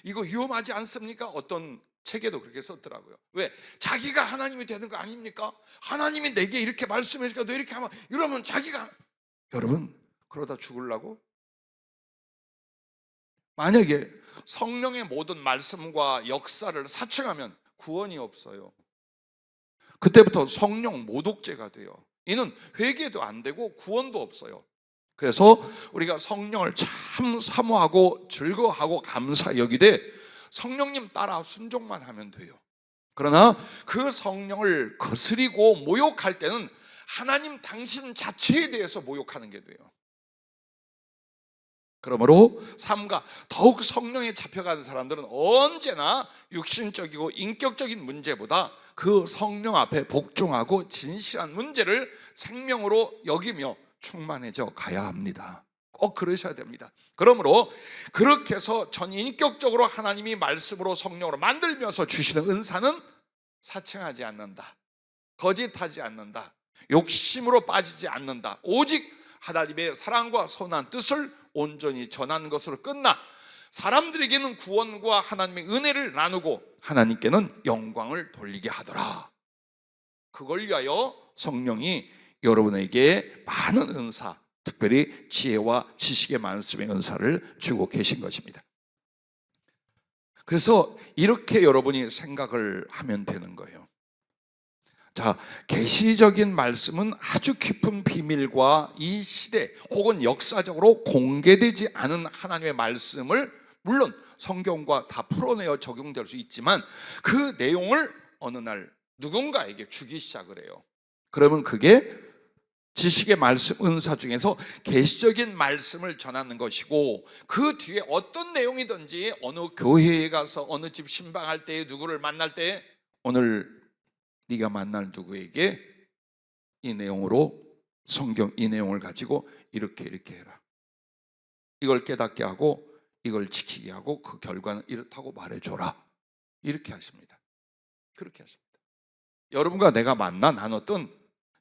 이거 위험하지 않습니까? 어떤 책에도 그렇게 썼더라고요. 왜? 자기가 하나님이 되는 거 아닙니까? 하나님이 내게 이렇게 말씀해 주니까 너 이렇게 하면 이러면 자기가 여러분 그러다 죽으려고? 만약에 성령의 모든 말씀과 역사를 사칭하면 구원이 없어요. 그때부터 성령 모독죄가 돼요. 이는 회개도 안 되고 구원도 없어요. 그래서 우리가 성령을 참 사모하고 즐거워하고 감사 여기되 성령님 따라 순종만 하면 돼요. 그러나 그 성령을 거스리고 모욕할 때는 하나님 당신 자체에 대해서 모욕하는 게 돼요. 그러므로 삶과 더욱 성령에 잡혀가는 사람들은 언제나 육신적이고 인격적인 문제보다 그 성령 앞에 복종하고 진실한 문제를 생명으로 여기며 충만해져 가야 합니다. 꼭 그러셔야 됩니다. 그러므로 그렇게 해서 전인격적으로 하나님이 말씀으로 성령으로 만들면서 주시는 은사는 사칭하지 않는다, 거짓하지 않는다, 욕심으로 빠지지 않는다, 오직 하나님의 사랑과 선한 뜻을 온전히 전하는 것으로 끝나 사람들에게는 구원과 하나님의 은혜를 나누고 하나님께는 영광을 돌리게 하더라. 그걸 위하여 성령이 여러분에게 많은 은사, 특별히 지혜와 지식의 말씀의 은사를 주고 계신 것입니다. 그래서 이렇게 여러분이 생각을 하면 되는 거예요. 자, 계시적인 말씀은 아주 깊은 비밀과 이 시대 혹은 역사적으로 공개되지 않은 하나님의 말씀을 물론 성경과 다 풀어내어 적용될 수 있지만 그 내용을 어느 날 누군가에게 주기 시작을 해요. 그러면 그게 지식의 말씀 은사 중에서 계시적인 말씀을 전하는 것이고 그 뒤에 어떤 내용이든지 어느 교회에 가서 어느 집 신방할 때 누구를 만날 때 오늘 네가 만날 누구에게 이 내용으로 성경 이 내용을 가지고 이렇게 해라. 이걸 깨닫게 하고 이걸 지키게 하고 그 결과는 이렇다고 말해줘라. 이렇게 하십니다. 그렇게 하십니다. 여러분과 내가 만나 나눴던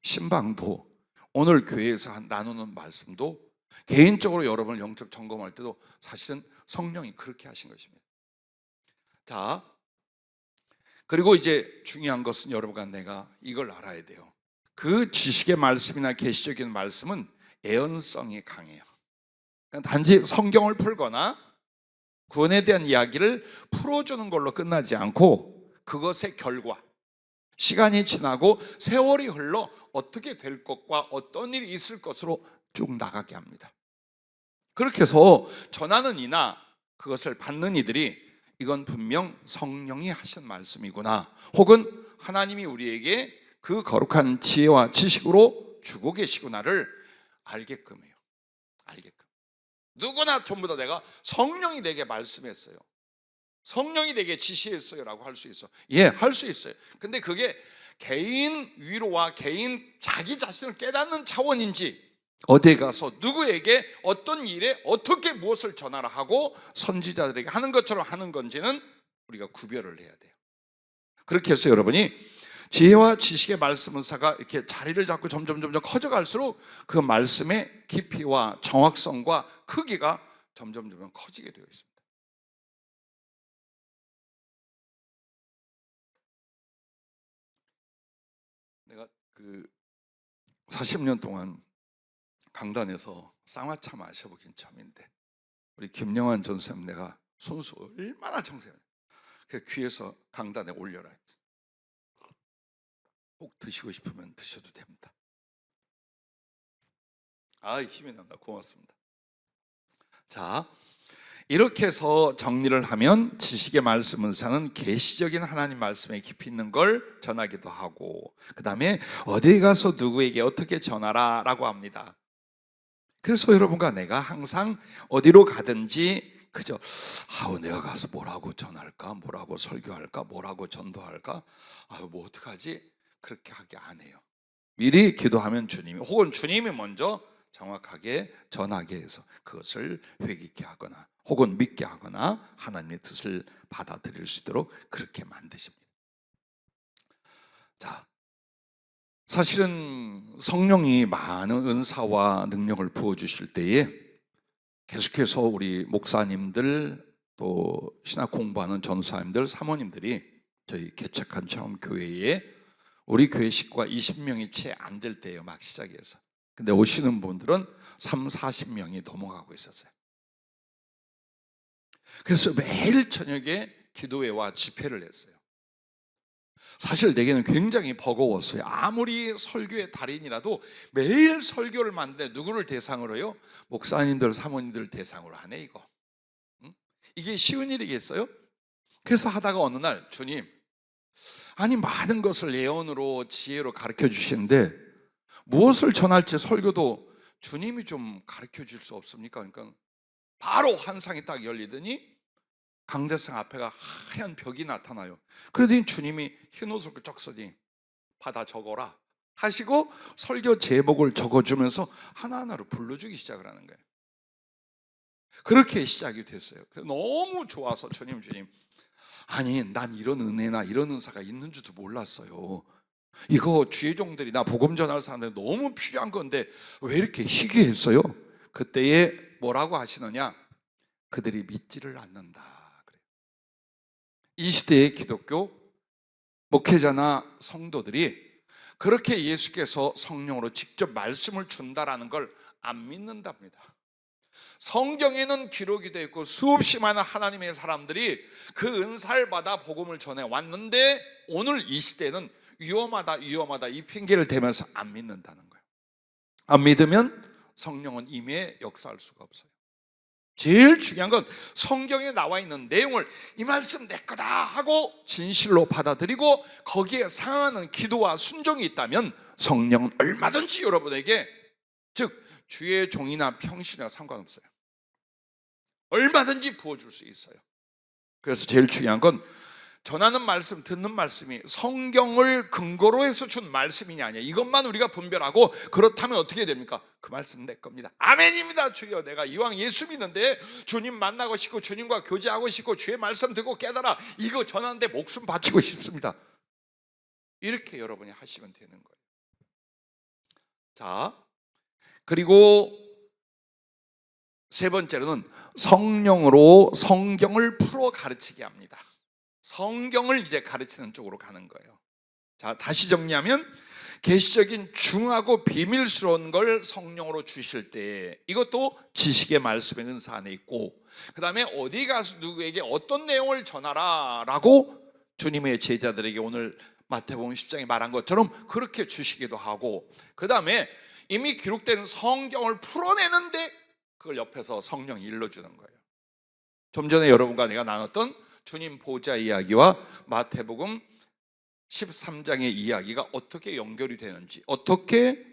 신방도, 오늘 교회에서 나누는 말씀도, 개인적으로 여러분을 영적 점검할 때도 사실은 성령이 그렇게 하신 것입니다. 자, 그리고 이제 중요한 것은 여러분과 내가 이걸 알아야 돼요. 그 지식의 말씀이나 계시적인 말씀은 애언성이 강해요. 단지 성경을 풀거나 구원에 대한 이야기를 풀어주는 걸로 끝나지 않고 그것의 결과, 시간이 지나고 세월이 흘러 어떻게 될 것과 어떤 일이 있을 것으로 쭉 나가게 합니다. 그렇게 해서 전하는 이나 그것을 받는 이들이 이건 분명 성령이 하신 말씀이구나, 혹은 하나님이 우리에게 그 거룩한 지혜와 지식으로 주고 계시구나를 알게끔 해요. 알게끔. 누구나 전부 다 내가 성령이 내게 말씀했어요, 성령이 내게 지시했어요 라고 할 수 있어. 예, 할 수 있어요. 근데 그게 개인 위로와 개인 자기 자신을 깨닫는 차원인지, 어디에 가서 누구에게 어떤 일에 어떻게 무엇을 전하라 하고 선지자들에게 하는 것처럼 하는 건지는 우리가 구별을 해야 돼요. 그렇게 해서 여러분이 지혜와 지식의 말씀은사가 이렇게 자리를 잡고 점점 커져갈수록 그 말씀의 깊이와 정확성과 크기가 점점 커지게 되어 있습니다. 내가 40년 동안 강단에서 쌍화차 마셔보긴 참인데, 우리 김영환 전사님 내가 손수 얼마나 정성해. 그 귀에서 강단에 올려라 했지. 꼭 드시고 싶으면 드셔도 됩니다. 아, 힘이 난다. 고맙습니다. 자, 이렇게 해서 정리를 하면 지식의 말씀 은사는 계시적인 하나님 말씀에 깊이 있는 걸 전하기도 하고, 그 다음에 어디에 가서 누구에게 어떻게 전하라 라고 합니다. 그래서 여러분과 내가 항상 어디로 가든지 그저 내가 가서 뭐라고 전할까, 뭐라고 설교할까, 뭐라고 전도할까, 뭐 어떡하지, 그렇게 하게 안 해요. 미리 기도하면 주님이, 혹은 주님이 먼저 정확하게 전하게 해서 그것을 회개케 하거나 혹은 믿게 하거나 하나님의 뜻을 받아들일 수 있도록 그렇게 만드십니다. 자, 사실은 성령이 많은 은사와 능력을 부어주실 때에 계속해서 우리 목사님들, 또 신학 공부하는 전사님들, 사모님들이 저희 개척한 처음 교회에 우리 교회 식구가 20명이 채 안 될 때예요. 막 시작해서. 근데 오시는 분들은 30-40명이 넘어가고 있었어요. 그래서 매일 저녁에 기도회와 집회를 했어요. 사실 내게는 굉장히 버거웠어요. 아무리 설교의 달인이라도 매일 설교를 만드는데 누구를 대상으로요? 목사님들, 사모님들 대상으로 하네 이거. 이게 쉬운 일이겠어요? 그래서 하다가 어느 날 주님, 아니 많은 것을 예언으로 지혜로 가르쳐 주시는데 무엇을 전할지 설교도 주님이 좀 가르쳐 줄 수 없습니까? 그러니까 바로 환상이 딱 열리더니 강대상 앞에가 하얀 벽이 나타나요. 그러더니 주님이 흰 옷을 쩍 써니 받아 적어라 하시고 설교 제목을 적어주면서 하나하나로 불러주기 시작을 하는 거예요. 그렇게 시작이 됐어요. 너무 좋아서 주님, 아니 난 이런 은혜나 이런 은사가 있는 줄도 몰랐어요. 이거 주의 종들이나 복음 전할 사람들 너무 필요한 건데 왜 이렇게 희귀했어요? 그때에 뭐라고 하시느냐? 그들이 믿지를 않는다. 이 시대의 기독교 목회자나 성도들이 그렇게 예수께서 성령으로 직접 말씀을 준다라는 걸 안 믿는답니다. 성경에는 기록이 되어 있고 수없이 많은 하나님의 사람들이 그 은사를 받아 복음을 전해 왔는데 오늘 이 시대는 위험하다 이 핑계를 대면서 안 믿는다는 거예요. 안 믿으면 성령은 임의에 역사할 수가 없어요. 제일 중요한 건 성경에 나와 있는 내용을 이 말씀 내 거다 하고 진실로 받아들이고 거기에 상하는 기도와 순종이 있다면 성령은 얼마든지 여러분에게, 즉 주의 종이나 평신이나 상관없어요. 얼마든지 부어줄 수 있어요. 그래서 제일 중요한 건 전하는 말씀, 듣는 말씀이 성경을 근거로 해서 준 말씀이냐 아니냐, 이것만 우리가 분별하고 그렇다면 어떻게 됩니까? 그 말씀은 내 겁니다. 아멘입니다. 주여, 내가 이왕 예수 믿는데 주님 만나고 싶고 주님과 교제하고 싶고 주의 말씀 듣고 깨달아 이거 전하는데 목숨 바치고 싶습니다. 이렇게 여러분이 하시면 되는 거예요. 자, 그리고 세 번째로는 성령으로 성경을 풀어 가르치게 합니다. 성경을 이제 가르치는 쪽으로 가는 거예요. 자, 다시 정리하면 계시적인 중하고 비밀스러운 걸 성령으로 주실 때 이것도 지식의 말씀의 은사 안에 있고, 그 다음에 어디 가서 누구에게 어떤 내용을 전하라 라고 주님의 제자들에게 오늘 마태복음 10장에 말한 것처럼 그렇게 주시기도 하고, 그 다음에 이미 기록된 성경을 풀어내는데 그걸 옆에서 성령이 일러주는 거예요. 좀 전에 여러분과 내가 나눴던 주님 보좌 이야기와 마태복음 13장의 이야기가 어떻게 연결이 되는지, 어떻게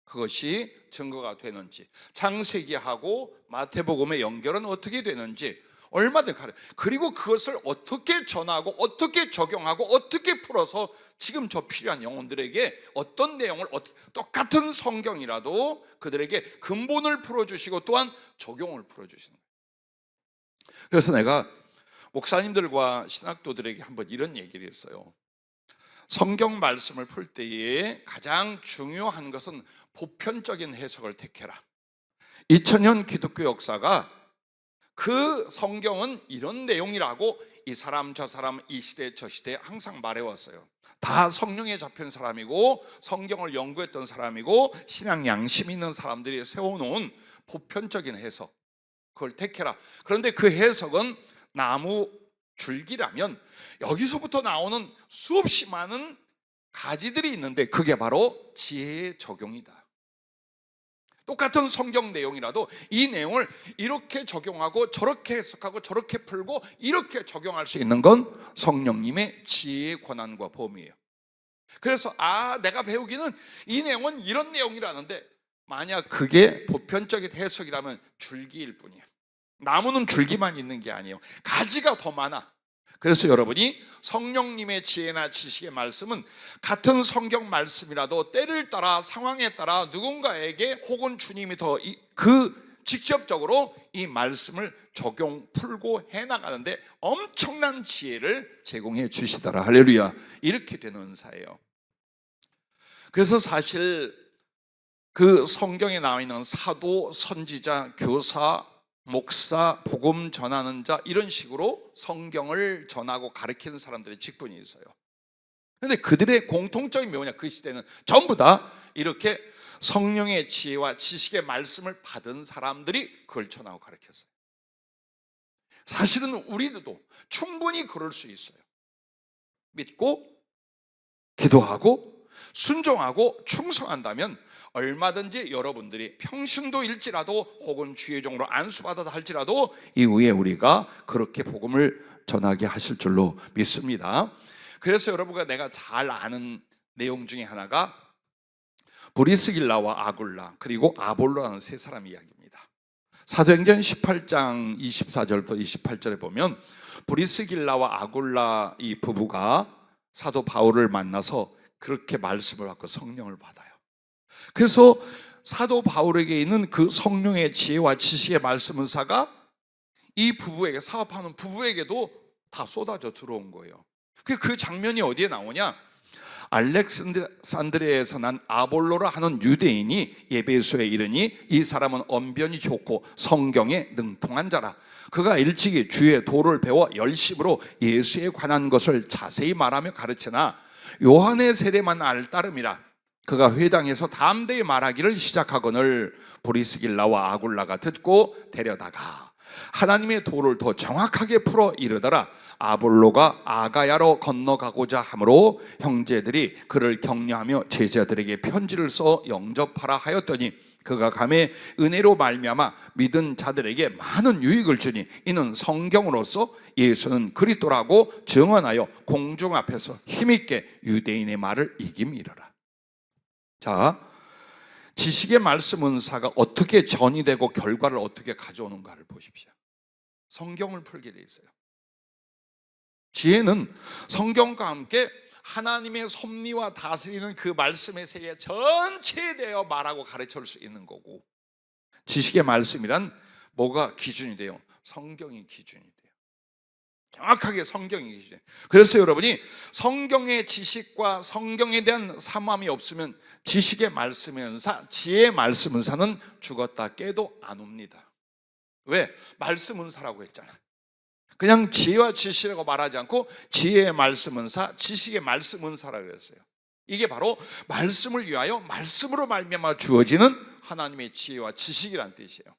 그것이 증거가 되는지, 창세기하고 마태복음의 연결은 어떻게 되는지 얼마든지 가르쳐, 그리고 그것을 어떻게 전하고 어떻게 적용하고 어떻게 풀어서 지금 저 필요한 영혼들에게 어떤 내용을 똑같은 성경이라도 그들에게 근본을 풀어주시고 또한 적용을 풀어주시는 거예요. 그래서 내가 목사님들과 신학도들에게 한번 이런 얘기를 했어요. 성경 말씀을 풀 때에 가장 중요한 것은 보편적인 해석을 택해라. 2000년 기독교 역사가 그 성경은 이런 내용이라고 이 사람 저 사람 이 시대 저 시대에 항상 말해왔어요. 다 성령에 잡힌 사람이고 성경을 연구했던 사람이고 신앙 양심 있는 사람들이 세워놓은 보편적인 해석, 그걸 택해라. 그런데 그 해석은 나무 줄기라면 여기서부터 나오는 수없이 많은 가지들이 있는데 그게 바로 지혜의 적용이다. 똑같은 성경 내용이라도 이 내용을 이렇게 적용하고 저렇게 해석하고 저렇게 풀고 이렇게 적용할 수 있는 건 성령님의 지혜의 권한과 범위예요. 그래서 내가 배우기는 이 내용은 이런 내용이라는데, 만약 그게 보편적인 해석이라면 줄기일 뿐이에요. 나무는 줄기만 있는 게 아니에요. 가지가 더 많아. 그래서 여러분이 성령님의 지혜나 지식의 말씀은 같은 성경 말씀이라도 때를 따라 상황에 따라 누군가에게 혹은 주님이 더 직접적으로 이 말씀을 적용 풀고 해나가는데 엄청난 지혜를 제공해 주시더라. 할렐루야. 이렇게 되는 은사예요. 그래서 사실 그 성경에 나와 있는 사도, 선지자, 교사, 목사, 복음 전하는 자, 이런 식으로 성경을 전하고 가르치는 사람들의 직분이 있어요. 그런데 그들의 공통점이 뭐냐? 그 시대는 전부 다 이렇게 성령의 지혜와 지식의 말씀을 받은 사람들이 그걸 전하고 가르쳤어요. 사실은 우리도 충분히 그럴 수 있어요. 믿고 기도하고 순종하고 충성한다면 얼마든지 여러분들이 평신도 일지라도 혹은 주의 종으로 안수받아다 할지라도 이후에 우리가 그렇게 복음을 전하게 하실 줄로 믿습니다. 그래서 여러분과 내가 잘 아는 내용 중에 하나가 브리스길라와 아굴라 그리고 아볼로라는 세 사람 이야기입니다. 사도행전 18장 24절부터 28절에 보면 브리스길라와 아굴라 이 부부가 사도 바울을 만나서 그렇게 말씀을 받고 성령을 받아요. 그래서 사도 바울에게 있는 그 성령의 지혜와 지식의 말씀 은사가 이 부부에게, 사업하는 부부에게도 다 쏟아져 들어온 거예요. 그 장면이 어디에 나오냐? 알렉산드리아에서 난 아볼로라 하는 유대인이 에베소에 이르니 이 사람은 언변이 좋고 성경에 능통한 자라. 그가 일찍이 주의 도를 배워 열심으로 예수에 관한 것을 자세히 말하며 가르치나 요한의 세례만 알 따름이라. 그가 회당에서 담대히 말하기를 시작하거늘 브리스길라와 아굴라가 듣고 데려다가 하나님의 도를 더 정확하게 풀어 이르더라. 아볼로가 아가야로 건너가고자 하므로 형제들이 그를 격려하며 제자들에게 편지를 써 영접하라 하였더니 그가 감에 은혜로 말미암아 믿은 자들에게 많은 유익을 주니 이는 성경으로서 예수는 그리스도라고 증언하여 공중 앞에서 힘있게 유대인의 말을 이김이르라. 자, 지식의 말씀 은사가 어떻게 전이되고 결과를 어떻게 가져오는가를 보십시오. 성경을 풀게 돼 있어요. 지혜는 성경과 함께 하나님의 섭리와 다스리는 그 말씀의 세계 전체에 대하여 말하고 가르쳐 줄 수 있는 거고, 지식의 말씀이란 뭐가 기준이 돼요? 성경이 기준이 돼요. 정확하게 성경이 기준이에요. 그래서 여러분이 성경의 지식과 성경에 대한 사모함이 없으면 지식의 말씀의 은사, 지혜의 말씀 은사는 죽었다 깨도 안 옵니다. 왜? 말씀 은사라고 했잖아요. 그냥 지혜와 지식이라고 말하지 않고 지혜의 말씀 은사, 지식의 말씀 은사라고 그랬어요. 이게 바로 말씀을 위하여 말씀으로 말미암아 주어지는 하나님의 지혜와 지식이란 뜻이에요.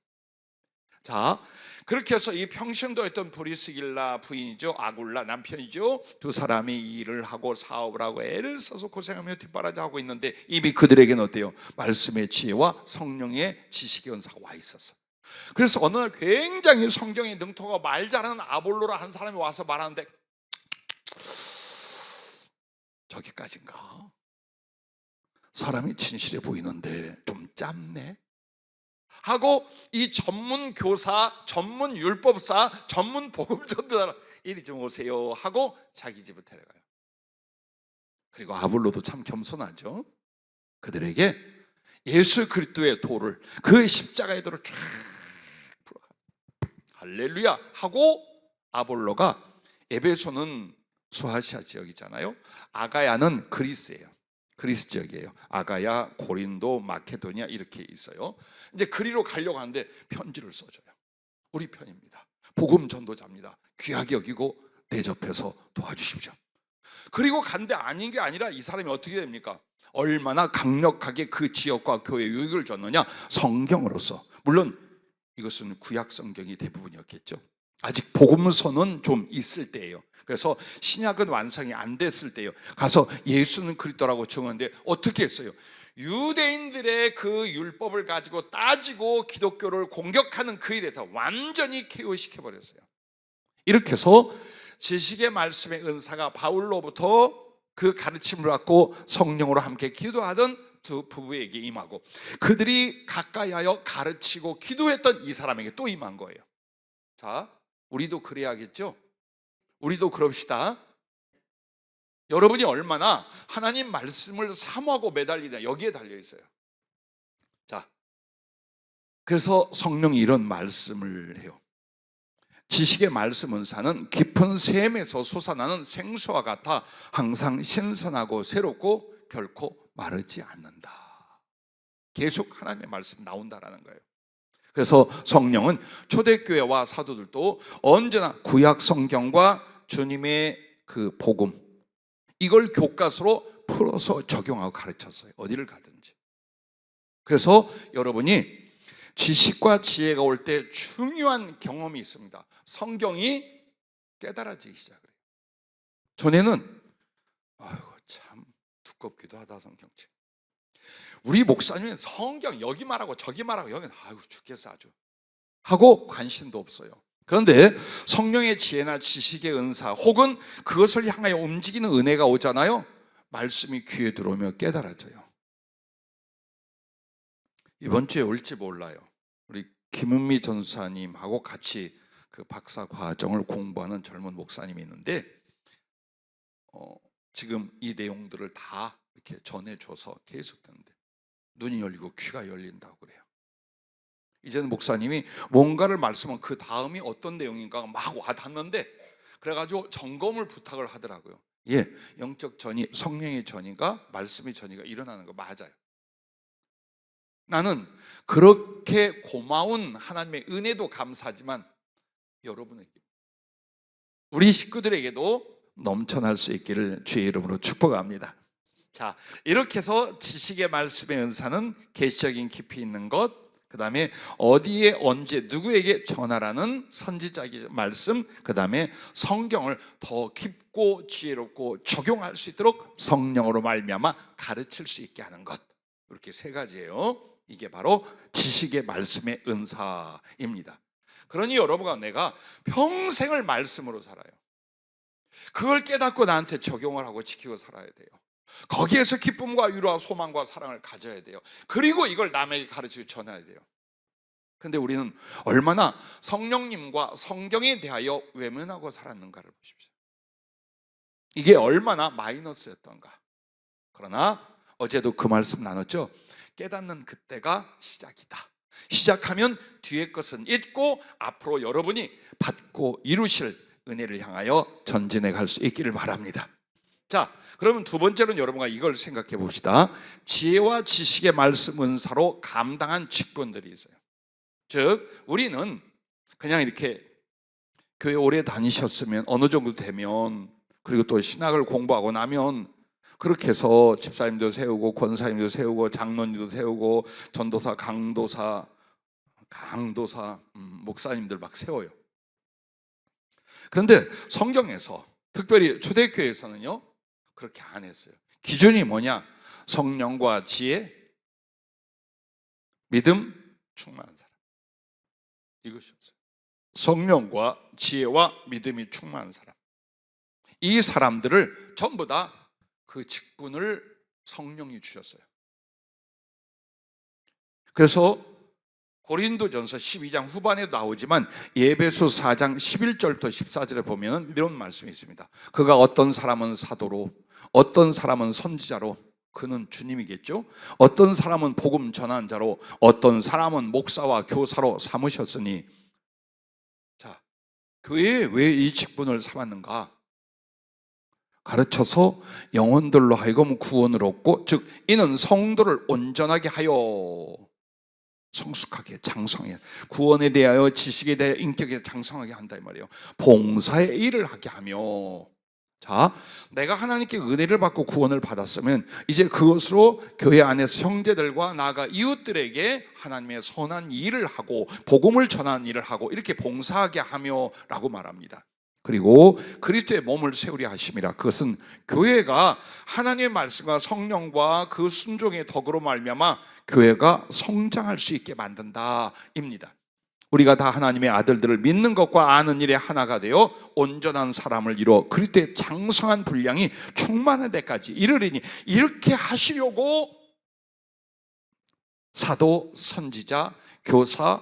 자, 그렇게 해서 이 평신도였던 브리스길라 부인이죠, 아굴라 남편이죠, 두 사람이 일을 하고 사업을 하고 애를 써서 고생하며 뒷바라지하고 있는데 이미 그들에게는 어때요? 말씀의 지혜와 성령의 지식의 은사가 와 있었어. 그래서 어느 날 굉장히 성경에 능통하고 말 잘하는 아볼로라 한 사람이 와서 말하는데, 저기까지인가? 사람이 진실해 보이는데 좀 짧네 하고, 이 전문 교사, 전문 율법사, 전문 복음전도자 이리 좀 오세요 하고 자기 집을 데려가요. 그리고 아볼로도 참 겸손하죠. 그들에게 예수 그리스도의 도를, 그 십자가의 도를 쫙 풀어가. 할렐루야 하고, 아볼로가, 에베소는 소아시아 지역이잖아요. 아가야는 그리스예요. 그리스 지역이에요. 아가야, 고린도, 마케도니아 이렇게 있어요. 이제 그리로 가려고 하는데 편지를 써줘요. 우리 편입니다. 복음 전도자입니다. 귀하게 여기고 대접해서 도와주십시오. 그리고 간데 아닌 게 아니라 이 사람이 어떻게 됩니까? 얼마나 강력하게 그 지역과 교회에 유익을 줬느냐? 성경으로서. 물론 이것은 구약 성경이 대부분이었겠죠. 아직 복음서는 좀 있을 때예요. 그래서 신약은 완성이 안 됐을 때예요. 가서 예수는 그리스도라고 증언했는데 어떻게 했어요? 유대인들의 그 율법을 가지고 따지고 기독교를 공격하는 그 일에서 완전히 KO 시켜버렸어요. 이렇게 해서 지식의 말씀의 은사가 바울로부터 그 가르침을 받고 성령으로 함께 기도하던 두 부부에게 임하고, 그들이 가까이 하여 가르치고 기도했던 이 사람에게 또 임한 거예요. 자, 우리도 그래야겠죠? 우리도 그럽시다. 여러분이 얼마나 하나님 말씀을 사모하고 매달리냐, 여기에 달려 있어요. 자, 그래서 성령이 이런 말씀을 해요. 지식의 말씀 은사는 깊은 샘에서 솟아나는 생수와 같아 항상 신선하고 새롭고 결코 마르지 않는다. 계속 하나님의 말씀 나온다라는 거예요. 그래서 성령은 초대교회와 사도들도 언제나 구약 성경과 주님의 그 복음, 이걸 교과서로 풀어서 적용하고 가르쳤어요. 어디를 가든지. 그래서 여러분이 지식과 지혜가 올 때 중요한 경험이 있습니다. 성경이 깨달아지기 시작해요. 전에는 아이고 참 두껍기도 하다 성경책. 우리 목사님은 성경 여기 말하고 저기 말하고 여기는 아이고 죽겠어 아주 하고 관심도 없어요. 그런데 성령의 지혜나 지식의 은사 혹은 그것을 향하여 움직이는 은혜가 오잖아요. 말씀이 귀에 들어오며 깨달아져요. 이번 주에 올지 몰라요. 우리 김은미 전사님하고 같이 그 박사 과정을 공부하는 젊은 목사님이 있는데 지금 이 내용들을 다 이렇게 전해줘서 계속 듣는데 눈이 열리고 귀가 열린다고 그래요. 이제는 목사님이 뭔가를 말씀하면 그 다음이 어떤 내용인가 막 와닿는데, 그래가지고 점검을 부탁을 하더라고요. 예, 영적 전이, 성령의 전이가, 말씀의 전이가 일어나는 거 맞아요. 나는 그렇게 고마운 하나님의 은혜도 감사하지만 여러분에게, 우리 식구들에게도 넘쳐날 수 있기를 주의 이름으로 축복합니다. 자, 이렇게 해서 지식의 말씀의 은사는 계시적인 깊이 있는 것, 그 다음에 어디에 언제 누구에게 전하라는 선지자의 말씀, 그 다음에 성경을 더 깊고 지혜롭고 적용할 수 있도록 성령으로 말미암아 가르칠 수 있게 하는 것, 이렇게 세 가지예요. 이게 바로 지식의 말씀의 은사입니다. 그러니 여러분과 내가 평생을 말씀으로 살아요. 그걸 깨닫고 나한테 적용을 하고 지키고 살아야 돼요. 거기에서 기쁨과 위로와 소망과 사랑을 가져야 돼요. 그리고 이걸 남에게 가르치고 전해야 돼요. 그런데 우리는 얼마나 성령님과 성경에 대하여 외면하고 살았는가를 보십시오. 이게 얼마나 마이너스였던가. 그러나 어제도 그 말씀 나눴죠. 깨닫는 그때가 시작이다. 시작하면 뒤의 것은 잊고 앞으로 여러분이 받고 이루실 은혜를 향하여 전진해 갈 수 있기를 바랍니다. 자, 그러면 두 번째로는 여러분과 이걸 생각해 봅시다. 지혜와 지식의 말씀 은사로 감당한 직분들이 있어요. 즉 우리는 그냥 이렇게 교회 오래 다니셨으면 어느 정도 되면, 그리고 또 신학을 공부하고 나면 그렇게 해서 집사님도 세우고 권사님도 세우고 장로님도 세우고 전도사, 강도사, 목사님들 막 세워요. 그런데 성경에서 특별히 초대교회에서는요 그렇게 안 했어요. 기준이 뭐냐? 성령과 지혜, 믿음, 충만한 사람. 이것이었어요. 성령과 지혜와 믿음이 충만한 사람. 이 사람들을 전부 다 그 직분을 성령이 주셨어요. 그래서 고린도전서 12장 후반에 나오지만 에베소 4장 11절부터 14절에 보면 이런 말씀이 있습니다. 그가 어떤 사람은 사도로, 어떤 사람은 선지자로, 그는 주님이겠죠. 어떤 사람은 복음 전한 자로, 어떤 사람은 목사와 교사로 삼으셨으니. 자, 교회에 왜 이 직분을 삼았는가? 가르쳐서 영혼들로 하여금 구원을 얻고, 즉 이는 성도를 온전하게 하여 성숙하게 장성해, 구원에 대하여 지식에 대하여 인격에 장성하게 한다 이 말이에요. 봉사의 일을 하게 하며. 자, 내가 하나님께 은혜를 받고 구원을 받았으면 이제 그것으로 교회 안에서 형제들과 나아가 이웃들에게 하나님의 선한 일을 하고 복음을 전하는 일을 하고 이렇게 봉사하게 하며 라고 말합니다. 그리고 그리스도의 몸을 세우려 하심이라. 그것은 교회가 하나님의 말씀과 성령과 그 순종의 덕으로 말미암아 교회가 성장할 수 있게 만든다 입니다. 우리가 다 하나님의 아들들을 믿는 것과 아는 일에 하나가 되어 온전한 사람을 이루어 그리스도의 장성한 분량이 충만한 데까지 이르리니, 이렇게 하시려고 사도, 선지자, 교사,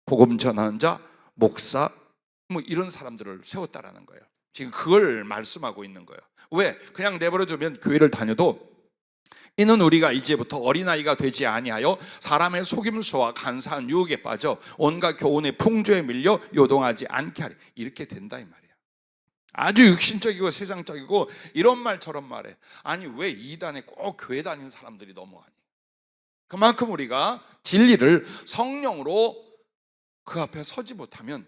복음 전하는 자, 목사 뭐 이런 사람들을 세웠다라는 거예요. 지금 그걸 말씀하고 있는 거예요. 왜? 그냥 내버려두면 교회를 다녀도 이는 우리가 이제부터 어린아이가 되지 아니하여 사람의 속임수와 간사한 유혹에 빠져 온갖 교훈의 풍조에 밀려 요동하지 않게 하리. 이렇게 된다 이 말이야. 아주 육신적이고 세상적이고 이런 말 저런 말해. 아니 왜 이단에 꼭 교회 다니는 사람들이 넘어가니? 그만큼 우리가 진리를 성령으로 그 앞에 서지 못하면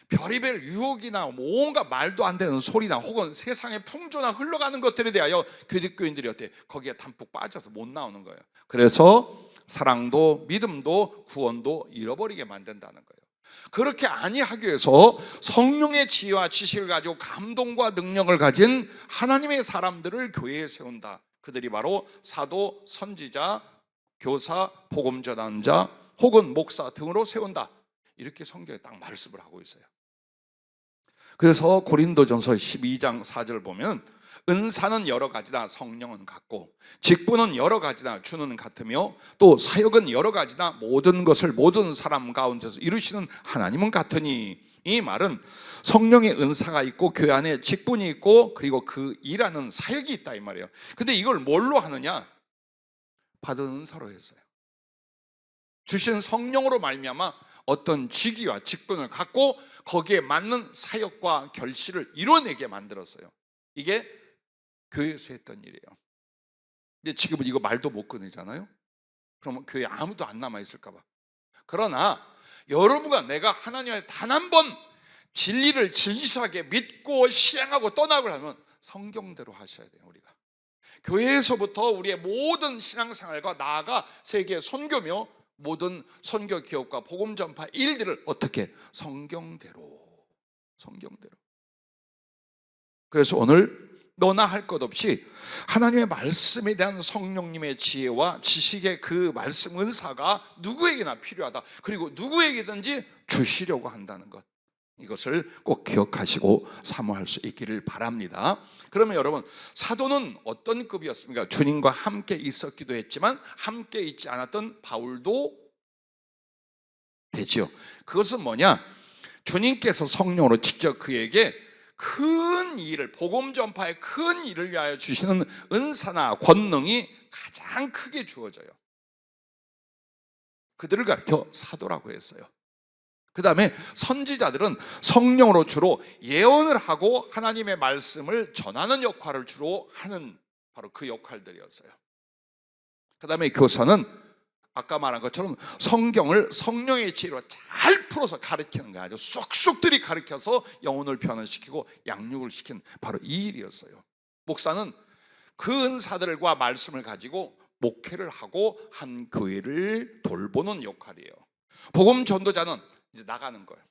별의별 유혹이나 온갖 말도 안 되는 소리나 혹은 세상의 풍조나 흘러가는 것들에 대하여 교인들이 어때? 거기에 담뿍 빠져서 못 나오는 거예요. 그래서 사랑도 믿음도 구원도 잃어버리게 만든다는 거예요. 그렇게 아니하기 위해서 성령의 지혜와 지식을 가지고 감동과 능력을 가진 하나님의 사람들을 교회에 세운다. 그들이 바로 사도, 선지자, 교사, 복음 전하는 자 혹은 목사 등으로 세운다. 이렇게 성경에 딱 말씀을 하고 있어요. 그래서 고린도전서 12장 4절 보면 은사는 여러 가지다 성령은 같고, 직분은 여러 가지다 주는 같으며, 또 사역은 여러 가지다 모든 것을 모든 사람 가운데서 이루시는 하나님은 같으니. 이 말은 성령의 은사가 있고 교회 안에 직분이 있고 그리고 그 일하는 사역이 있다 이 말이에요. 근데 이걸 뭘로 하느냐? 받은 은사로 했어요. 주신 성령으로 말미암아 어떤 직위와 직분을 갖고 거기에 맞는 사역과 결실을 이뤄내게 만들었어요. 이게 교회에서 했던 일이에요. 근데 지금은 이거 말도 못 꺼내잖아요. 그러면 교회에 아무도 안 남아있을까 봐. 그러나 여러분과 내가 하나님의 단 한 번 진리를 진실하게 믿고 시행하고 떠나고 하면 성경대로 하셔야 돼요. 우리가 교회에서부터 우리의 모든 신앙생활과 나아가 세계 선교며 모든 선교 기업과 복음 전파 일들을 어떻게? 성경대로. 그래서 오늘 너나 할 것 없이 하나님의 말씀에 대한 성령님의 지혜와 지식의 그 말씀 은사가 누구에게나 필요하다. 그리고 누구에게든지 주시려고 한다는 것, 이것을 꼭 기억하시고 사모할 수 있기를 바랍니다. 그러면 여러분, 사도는 어떤 급이었습니까? 주님과 함께 있었기도 했지만 함께 있지 않았던 바울도 되지요. 그것은 뭐냐? 주님께서 성령으로 직접 그에게 큰 일을, 복음 전파의 큰 일을 위하여 주시는 은사나 권능이 가장 크게 주어져요. 그들을 가르쳐 사도라고 했어요. 그 다음에 선지자들은 성령으로 주로 예언을 하고 하나님의 말씀을 전하는 역할을 주로 하는 바로 그 역할들이었어요. 그 다음에 교사는 아까 말한 것처럼 성경을 성령의 지혜로 잘 풀어서 가르치는 거 아주 쑥쑥들이 가르쳐서 영혼을 변화시키고 양육을 시킨 바로 이 일이었어요. 목사는 그 은사들과 말씀을 가지고 목회를 하고 한 교회를 돌보는 역할이에요. 복음 전도자는 이제 나가는 거예요.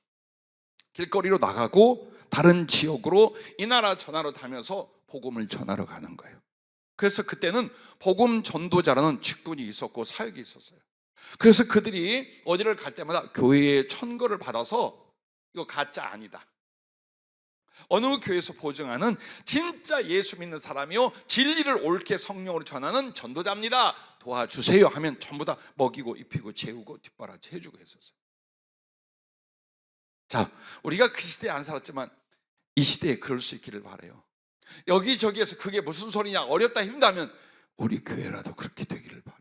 길거리로 나가고 다른 지역으로 이 나라 저 나라 다니면서 복음을 전하러 가는 거예요. 그래서 그때는 복음 전도자라는 직분이 있었고 사역이 있었어요. 그래서 그들이 어디를 갈 때마다 교회의 천거를 받아서 이거 가짜 아니다, 어느 교회에서 보증하는 진짜 예수 믿는 사람이요 진리를 옳게 성령으로 전하는 전도자입니다, 도와주세요 하면 전부 다 먹이고 입히고 재우고 뒷바라지 해주고 했었어요. 자, 우리가 그 시대에 안 살았지만 이 시대에 그럴 수 있기를 바라요. 여기저기에서 그게 무슨 소리냐, 어렵다 힘들다면 우리 교회라도 그렇게 되기를 바라요.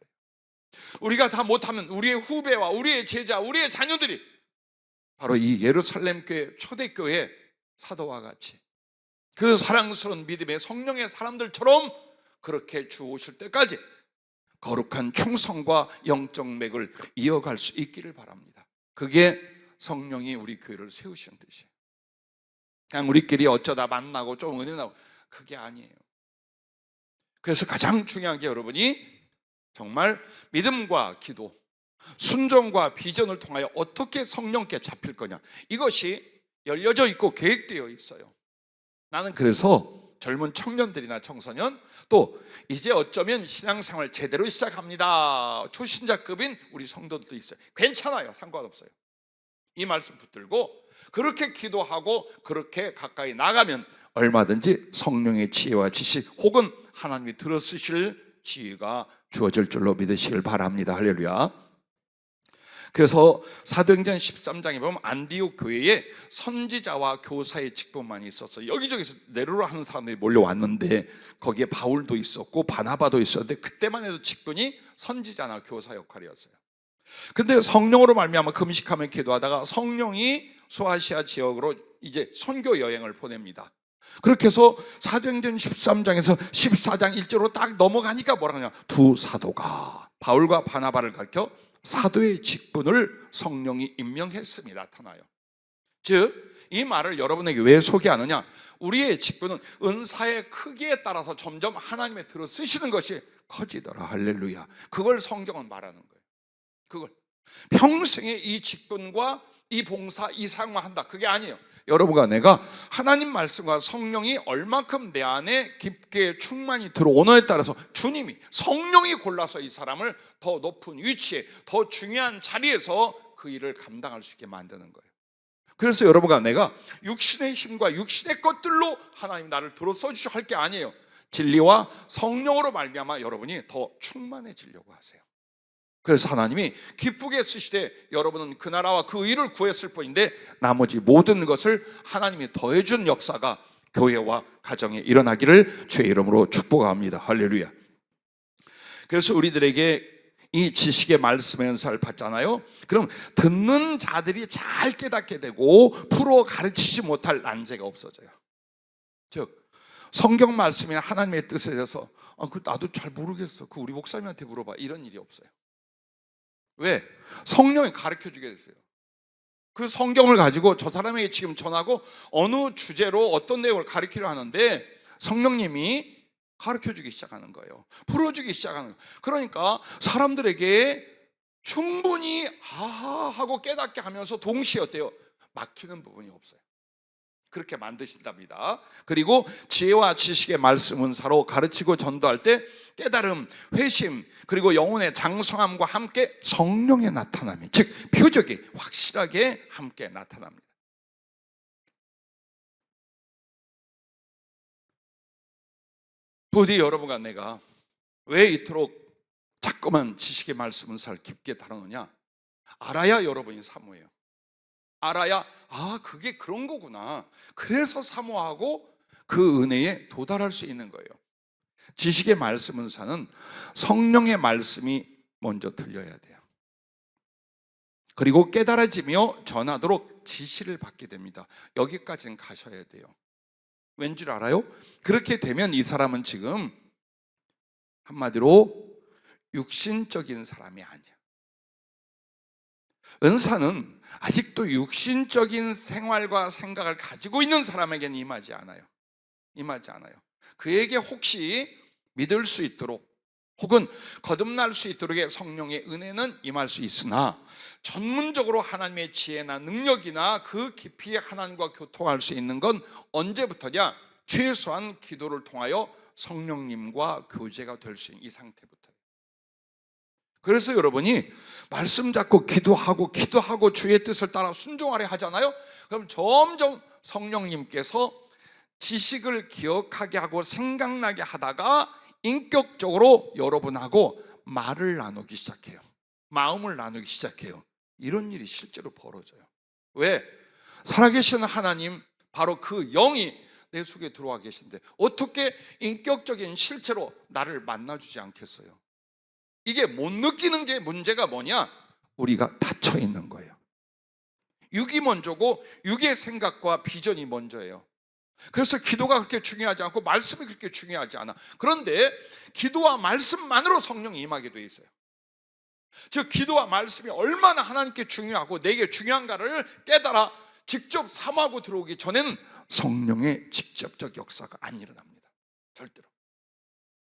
우리가 다 못하면 우리의 후배와 우리의 제자, 우리의 자녀들이 바로 이 예루살렘 교회 초대교회 사도와 같이 그 사랑스러운 믿음의 성령의 사람들처럼 그렇게 주 오실 때까지 거룩한 충성과 영적 맥을 이어갈 수 있기를 바랍니다. 그게 성령이 우리 교회를 세우시는 뜻이에요. 그냥 우리끼리 어쩌다 만나고 좀 은혜 나고 그게 아니에요. 그래서 가장 중요한 게 여러분이 정말 믿음과 기도, 순종과 비전을 통하여 어떻게 성령께 잡힐 거냐, 이것이 열려져 있고 계획되어 있어요. 나는 그래서 젊은 청년들이나 청소년, 또 이제 어쩌면 신앙생활 제대로 시작합니다, 초신자급인 우리 성도들도 있어요. 괜찮아요, 상관없어요. 이 말씀 붙들고 그렇게 기도하고 그렇게 가까이 나가면 얼마든지 성령의 지혜와 지식 혹은 하나님이 들어쓰실 지혜가 주어질 줄로 믿으시길 바랍니다. 할렐루야. 그래서 사도행전 13장에 보면 안디옥 교회에 선지자와 교사의 직분만이 있었어요. 여기저기서 내로라 하는 사람들이 몰려왔는데 거기에 바울도 있었고 바나바도 있었는데 그때만 해도 직분이 선지자나 교사 역할이었어요. 근데 성령으로 말미암아 금식하며 기도하다가 성령이 소아시아 지역으로 이제 선교 여행을 보냅니다. 그렇게 해서 사도행전 13장에서 14장 1절로 딱 넘어가니까 뭐라 하냐, 두 사도가 바울과 바나바를 가르쳐 사도의 직분을 성령이 임명했음이 나타나요. 즉 이 말을 여러분에게 왜 소개하느냐, 우리의 직분은 은사의 크기에 따라서 점점 하나님의 들어 쓰시는 것이 커지더라. 할렐루야. 그걸 성경은 말하는 거예요. 그걸 평생에 이 직분과 이 봉사 이 사역만 한다, 그게 아니에요. 여러분과 내가 하나님 말씀과 성령이 얼만큼 내 안에 깊게 충만히 들어오느냐에 따라서 주님이 성령이 골라서 이 사람을 더 높은 위치에 더 중요한 자리에서 그 일을 감당할 수 있게 만드는 거예요. 그래서 여러분과 내가 육신의 힘과 육신의 것들로 하나님 나를 들어 써주시고 할 게 아니에요. 진리와 성령으로 말미암아 여러분이 더 충만해지려고 하세요. 그래서 하나님이 기쁘게 쓰시되 여러분은 그 나라와 그 의를 구했을 뿐인데 나머지 모든 것을 하나님이 더해준 역사가 교회와 가정에 일어나기를 주의 이름으로 축복합니다. 할렐루야. 그래서 우리들에게 이 지식의 말씀의 은사를 받잖아요. 그럼 듣는 자들이 잘 깨닫게 되고 풀어 가르치지 못할 난제가 없어져요. 즉 성경 말씀이 하나님의 뜻에 대해서 나도 잘 모르겠어, 그 우리 목사님한테 물어봐, 이런 일이 없어요. 왜? 성령이 가르쳐 주게 됐어요. 그 성경을 가지고 저 사람에게 지금 전하고 어느 주제로 어떤 내용을 가르치려 하는데 성령님이 가르쳐 주기 시작하는 거예요. 풀어주기 시작하는 거예요. 그러니까 사람들에게 충분히 아하 하고 깨닫게 하면서 동시에 어때요? 막히는 부분이 없어요. 그렇게 만드신답니다. 그리고 지혜와 지식의 말씀 은사로 가르치고 전도할 때 깨달음, 회심, 그리고 영혼의 장성함과 함께 성령의 나타남이, 즉 표적이 확실하게 함께 나타납니다. 부디 여러분과 내가 왜 이토록 자꾸만 지식의 말씀 은사를 깊게 다루느냐, 알아야 여러분이 사모해요. 알아야 그게 그런 거구나. 그래서 사모하고 그 은혜에 도달할 수 있는 거예요. 지식의 말씀 은사는 성령의 말씀이 먼저 들려야 돼요. 그리고 깨달아지며 전하도록 지시를 받게 됩니다. 여기까지는 가셔야 돼요. 왠 줄 알아요? 그렇게 되면 이 사람은 지금 한마디로 육신적인 사람이 아니야. 은사는 아직도 육신적인 생활과 생각을 가지고 있는 사람에게는 임하지 않아요. 그에게 혹시 믿을 수 있도록 혹은 거듭날 수 있도록의 성령의 은혜는 임할 수 있으나, 전문적으로 하나님의 지혜나 능력이나 그 깊이 하나님과 교통할 수 있는 건 언제부터냐? 최소한 기도를 통하여 성령님과 교제가 될 수 있는 이 상태부터예요. 그래서 여러분이 말씀 잡고 기도하고 주의 뜻을 따라 순종하려 하잖아요. 그럼 점점 성령님께서 지식을 기억하게 하고 생각나게 하다가 인격적으로 여러분하고 말을 나누기 시작해요. 마음을 나누기 시작해요. 이런 일이 실제로 벌어져요. 왜? 살아계신 하나님, 바로 그 영이 내 속에 들어와 계신데 어떻게 인격적인 실체로 나를 만나주지 않겠어요? 이게 못 느끼는 게 문제가 뭐냐? 우리가 닫혀 있는 거예요. 육이 먼저고 육의 생각과 비전이 먼저예요. 그래서 기도가 그렇게 중요하지 않고 말씀이 그렇게 중요하지 않아. 그런데 기도와 말씀만으로 성령이 임하게 돼 있어요. 즉 기도와 말씀이 얼마나 하나님께 중요하고 내게 중요한가를 깨달아 직접 사모하고 들어오기 전에는 성령의 직접적 역사가 안 일어납니다. 절대로.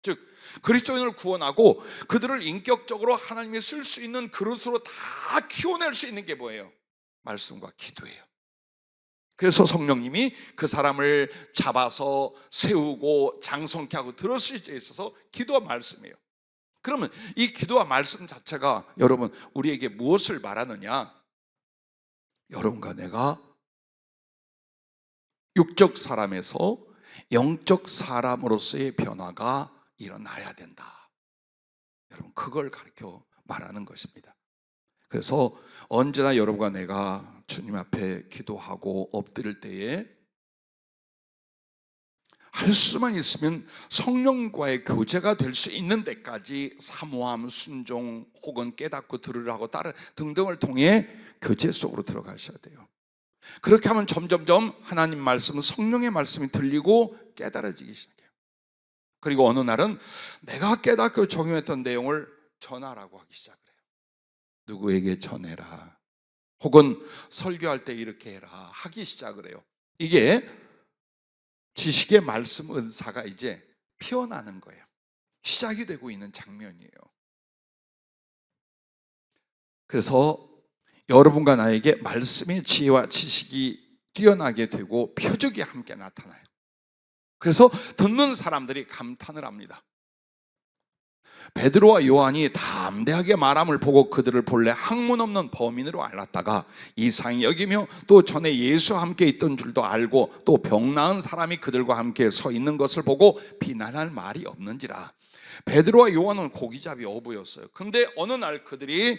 즉 그리스도인을 구원하고 그들을 인격적으로 하나님이 쓸 수 있는 그릇으로 다 키워낼 수 있는 게 뭐예요? 말씀과 기도예요. 그래서 성령님이 그 사람을 잡아서 세우고 장성케 하고 들었을 때 있어서 기도와 말씀이에요. 그러면 이 기도와 말씀 자체가 여러분 우리에게 무엇을 말하느냐? 여러분과 내가 육적 사람에서 영적 사람으로서의 변화가 일어나야 된다. 여러분 그걸 가르쳐 말하는 것입니다. 그래서 언제나 여러분과 내가 주님 앞에 기도하고 엎드릴 때에 할 수만 있으면 성령과의 교제가 될 수 있는 데까지 사모함, 순종 혹은 깨닫고 들으라고 따르 등등을 통해 교제 속으로 들어가셔야 돼요. 그렇게 하면 점점점 하나님 말씀, 성령의 말씀이 들리고 깨달아지기 시작해요. 그리고 어느 날은 내가 깨닫고 적용했던 내용을 전하라고 하기 시작을 해요. 누구에게 전해라 혹은 설교할 때 이렇게 해라 하기 시작을 해요. 이게 지식의 말씀 은사가 이제 피어나는 거예요. 시작이 되고 있는 장면이에요. 그래서 여러분과 나에게 말씀의 지혜와 지식이 뛰어나게 되고 표적이 함께 나타나요. 그래서 듣는 사람들이 감탄을 합니다. 베드로와 요한이 담대하게 말함을 보고 그들을 본래 학문 없는 범인으로 알았다가 이상히 여기며 또 전에 예수와 함께 있던 줄도 알고 또 병 나은 사람이 그들과 함께 서 있는 것을 보고 비난할 말이 없는지라. 베드로와 요한은 고기잡이 어부였어요. 근데 어느 날 그들이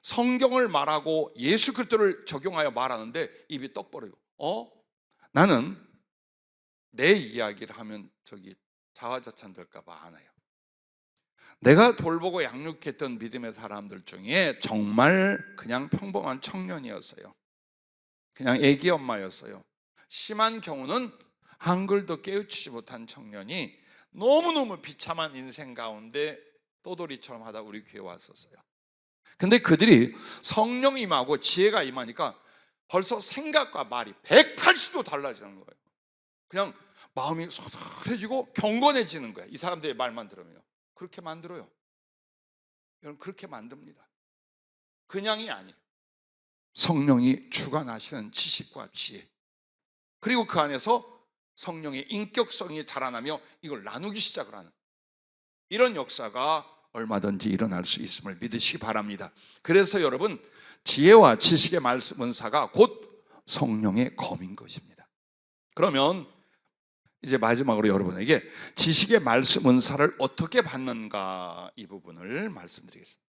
성경을 말하고 예수 그리스도를 적용하여 말하는데 입이 떡 벌어요. 나는 내 이야기를 하면 자화자찬 될까 봐 안 해요. 내가 돌보고 양육했던 믿음의 사람들 중에 정말 그냥 평범한 청년이었어요. 그냥 애기 엄마였어요. 심한 경우는 한글도 깨우치지 못한 청년이 너무너무 비참한 인생 가운데 떠돌이처럼 하다 우리 교회 왔었어요. 근데 그들이 성령 임하고 지혜가 임하니까 벌써 생각과 말이 180도 달라지는 거예요. 그냥 마음이 소탈해지고 경건해지는 거예요. 이 사람들의 말만 들으면. 그렇게 만들어요. 여러분 그렇게 만듭니다. 그냥이 아니에요. 성령이 주관하시는 지식과 지혜, 그리고 그 안에서 성령의 인격성이 자라나며 이걸 나누기 시작을 하는 이런 역사가 얼마든지 일어날 수 있음을 믿으시기 바랍니다. 그래서 여러분 지혜와 지식의 말씀 은사가 곧 성령의 검인 것입니다. 그러면 이제 마지막으로 여러분에게 지식의 말씀 은사를 어떻게 받는가 이 부분을 말씀드리겠습니다.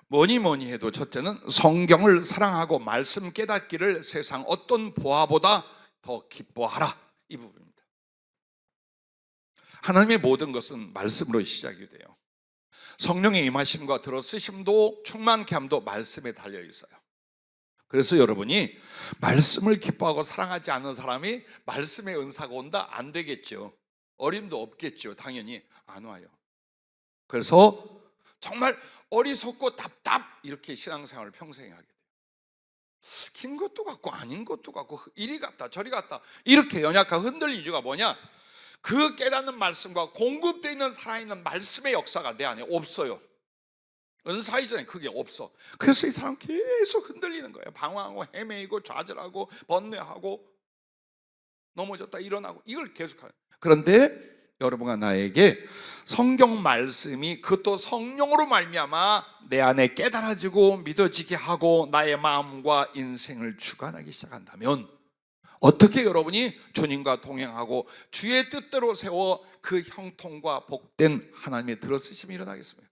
뭐니 뭐니 해도 첫째는 성경을 사랑하고 말씀 깨닫기를 세상 어떤 보화보다 더 기뻐하라, 이 부분입니다. 하나님의 모든 것은 말씀으로 시작이 돼요. 성령의 임하심과 들어쓰심도 충만케 함도 말씀에 달려 있어요. 그래서 여러분이 말씀을 기뻐하고 사랑하지 않는 사람이 말씀의 은사가 온다? 안 되겠죠. 어림도 없겠죠. 당연히 안 와요. 그래서 정말 어리석고 답답 이렇게 신앙생활을 평생 하게 돼요. 긴 것도 같고 아닌 것도 같고 이리 갔다 저리 갔다 이렇게 연약하고 흔들린 이유가 뭐냐? 그 깨닫는 말씀과 공급되어 있는 살아있는 말씀의 역사가 내 안에 없어요. 은사 이전에 그게 없어. 그래서 이 사람 계속 흔들리는 거예요. 방황하고 헤매이고 좌절하고 번뇌하고 넘어졌다 일어나고 이걸 계속하는. 그런데 여러분과 나에게 성경 말씀이 그것도 성령으로 말미암아 내 안에 깨달아지고 믿어지게 하고 나의 마음과 인생을 주관하기 시작한다면 어떻게 여러분이 주님과 동행하고 주의 뜻대로 세워 그 형통과 복된 하나님의 들어쓰심이 일어나겠습니까?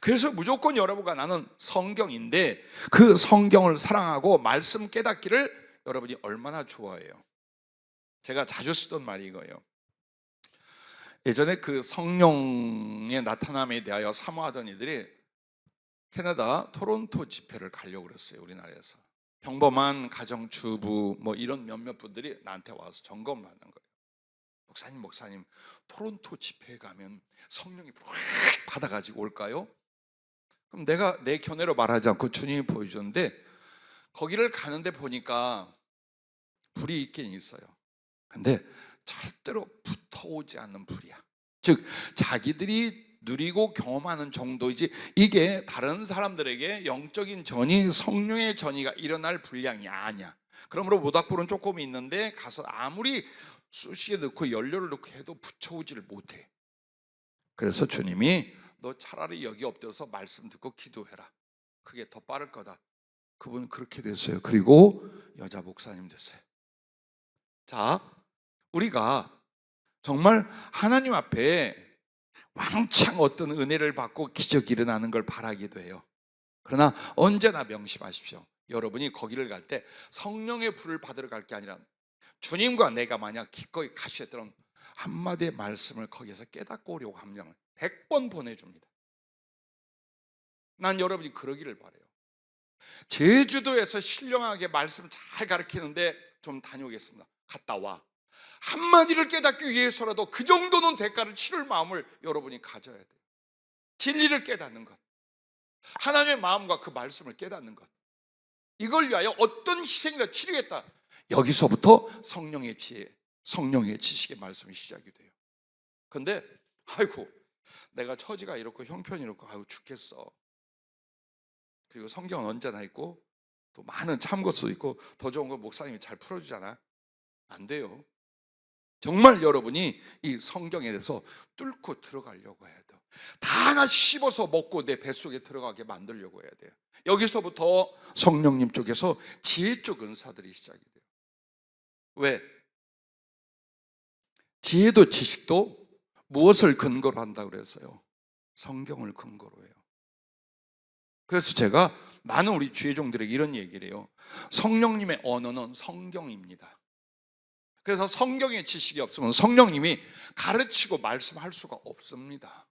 그래서 무조건 여러분과 나는 성경인데 그 성경을 사랑하고 말씀 깨닫기를 여러분이 얼마나 좋아해요. 제가 자주 쓰던 말이 이거예요. 예전에 그 성령의 나타남에 대하여 사모하던 이들이 캐나다 토론토 집회를 가려고 그랬어요. 우리나라에서 평범한 가정주부 뭐 이런 몇몇 분들이 나한테 와서 점검 받는 거예요. 목사님 토론토 집회에 가면 성령이 확 받아가지고 올까요? 그럼 내가 내 견해로 말하지 않고 주님이 보여줬는데 거기를 가는데 보니까 불이 있긴 있어요. 근데 절대로 붙어오지 않는 불이야. 즉 자기들이 누리고 경험하는 정도이지 이게 다른 사람들에게 영적인 전이 성령의 전이가 일어날 분량이 아니야. 그러므로 모닥불은 조금 있는데 가서 아무리 쑤시게 넣고 연료를 넣고 해도 붙여오지를 못해. 그래서 주님이 너 차라리 여기 엎드려서 말씀 듣고 기도해라. 그게 더 빠를 거다. 그분은 그렇게 됐어요. 그리고 여자 목사님 됐어요. 자, 우리가 정말 하나님 앞에 왕창 어떤 은혜를 받고 기적이 일어나는 걸 바라기도 해요. 그러나 언제나 명심하십시오. 여러분이 거기를 갈 때 성령의 불을 받으러 갈 게 아니라 주님과 내가 만약 기꺼이 가시했던 한마디의 말씀을 거기에서 깨닫고 오려고 하면 100번 보내줍니다. 난 여러분이 그러기를 바라요. 제주도에서 신령하게 말씀 잘 가르치는데 좀 다녀오겠습니다. 갔다 와. 한마디를 깨닫기 위해서라도 그 정도는 대가를 치를 마음을 여러분이 가져야 돼요. 진리를 깨닫는 것, 하나님의 마음과 그 말씀을 깨닫는 것, 이걸 위하여 어떤 희생이라 치르겠다. 여기서부터 성령의 지혜, 성령의 지식의 말씀이 시작이 돼요. 근데 아이고 내가 처지가 이렇고 형편이 이렇고 아이고 죽겠어. 그리고 성경은 언제나 있고 또 많은 참고서도 있고 더 좋은 건 목사님이 잘 풀어주잖아. 안 돼요. 정말 여러분이 이 성경에 대해서 뚫고 들어가려고 해야 돼요. 다 하나씩 씹어서 먹고 내 뱃속에 들어가게 만들려고 해야 돼요. 여기서부터 성령님 쪽에서 지혜 쪽 은사들이 시작이 돼요. 왜? 지혜도 지식도 무엇을 근거로 한다고 그랬어요? 성경을 근거로 해요. 그래서 제가 많은 우리 주의종들에게 이런 얘기를 해요. 성령님의 언어는 성경입니다. 그래서 성경의 지식이 없으면 성령님이 가르치고 말씀할 수가 없습니다.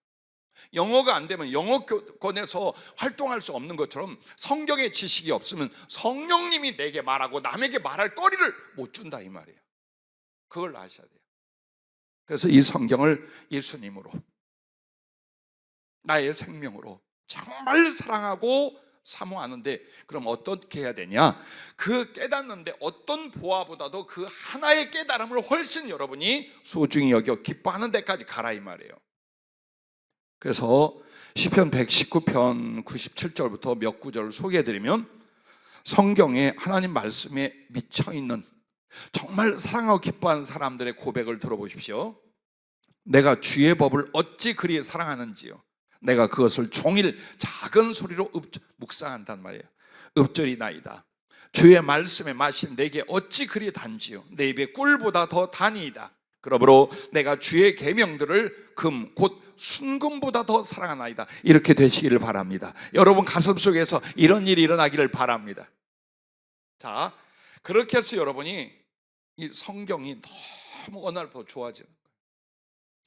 영어가 안 되면 영어권에서 활동할 수 없는 것처럼 성경의 지식이 없으면 성령님이 내게 말하고 남에게 말할 거리를 못 준다 이 말이에요. 그걸 아셔야 돼요. 그래서 이 성경을 예수님으로 나의 생명으로 정말 사랑하고 사모하는데 그럼 어떻게 해야 되냐? 그 깨닫는데 어떤 보화보다도 그 하나의 깨달음을 훨씬 여러분이 소중히 여겨 기뻐하는 데까지 가라 이 말이에요. 그래서 시편 119편 97절부터 몇 구절을 소개해드리면 성경에 하나님 말씀에 미쳐있는 정말 사랑하고 기뻐하는 사람들의 고백을 들어보십시오. 내가 주의 법을 어찌 그리 사랑하는지요. 내가 그것을 종일 작은 소리로 묵상한단 말이에요. 읍절이나이다. 주의 말씀의 맛이 내게 어찌 그리 단지요. 내 입에 꿀보다 더 단이이다. 그러므로 내가 주의 계명들을 금 곧 순금보다 더 사랑하나이다. 이렇게 되시기를 바랍니다. 여러분 가슴속에서 이런 일이 일어나기를 바랍니다. 자, 그렇게 해서 여러분이 이 성경이 너무 어느 날부터 좋아지는 거예요.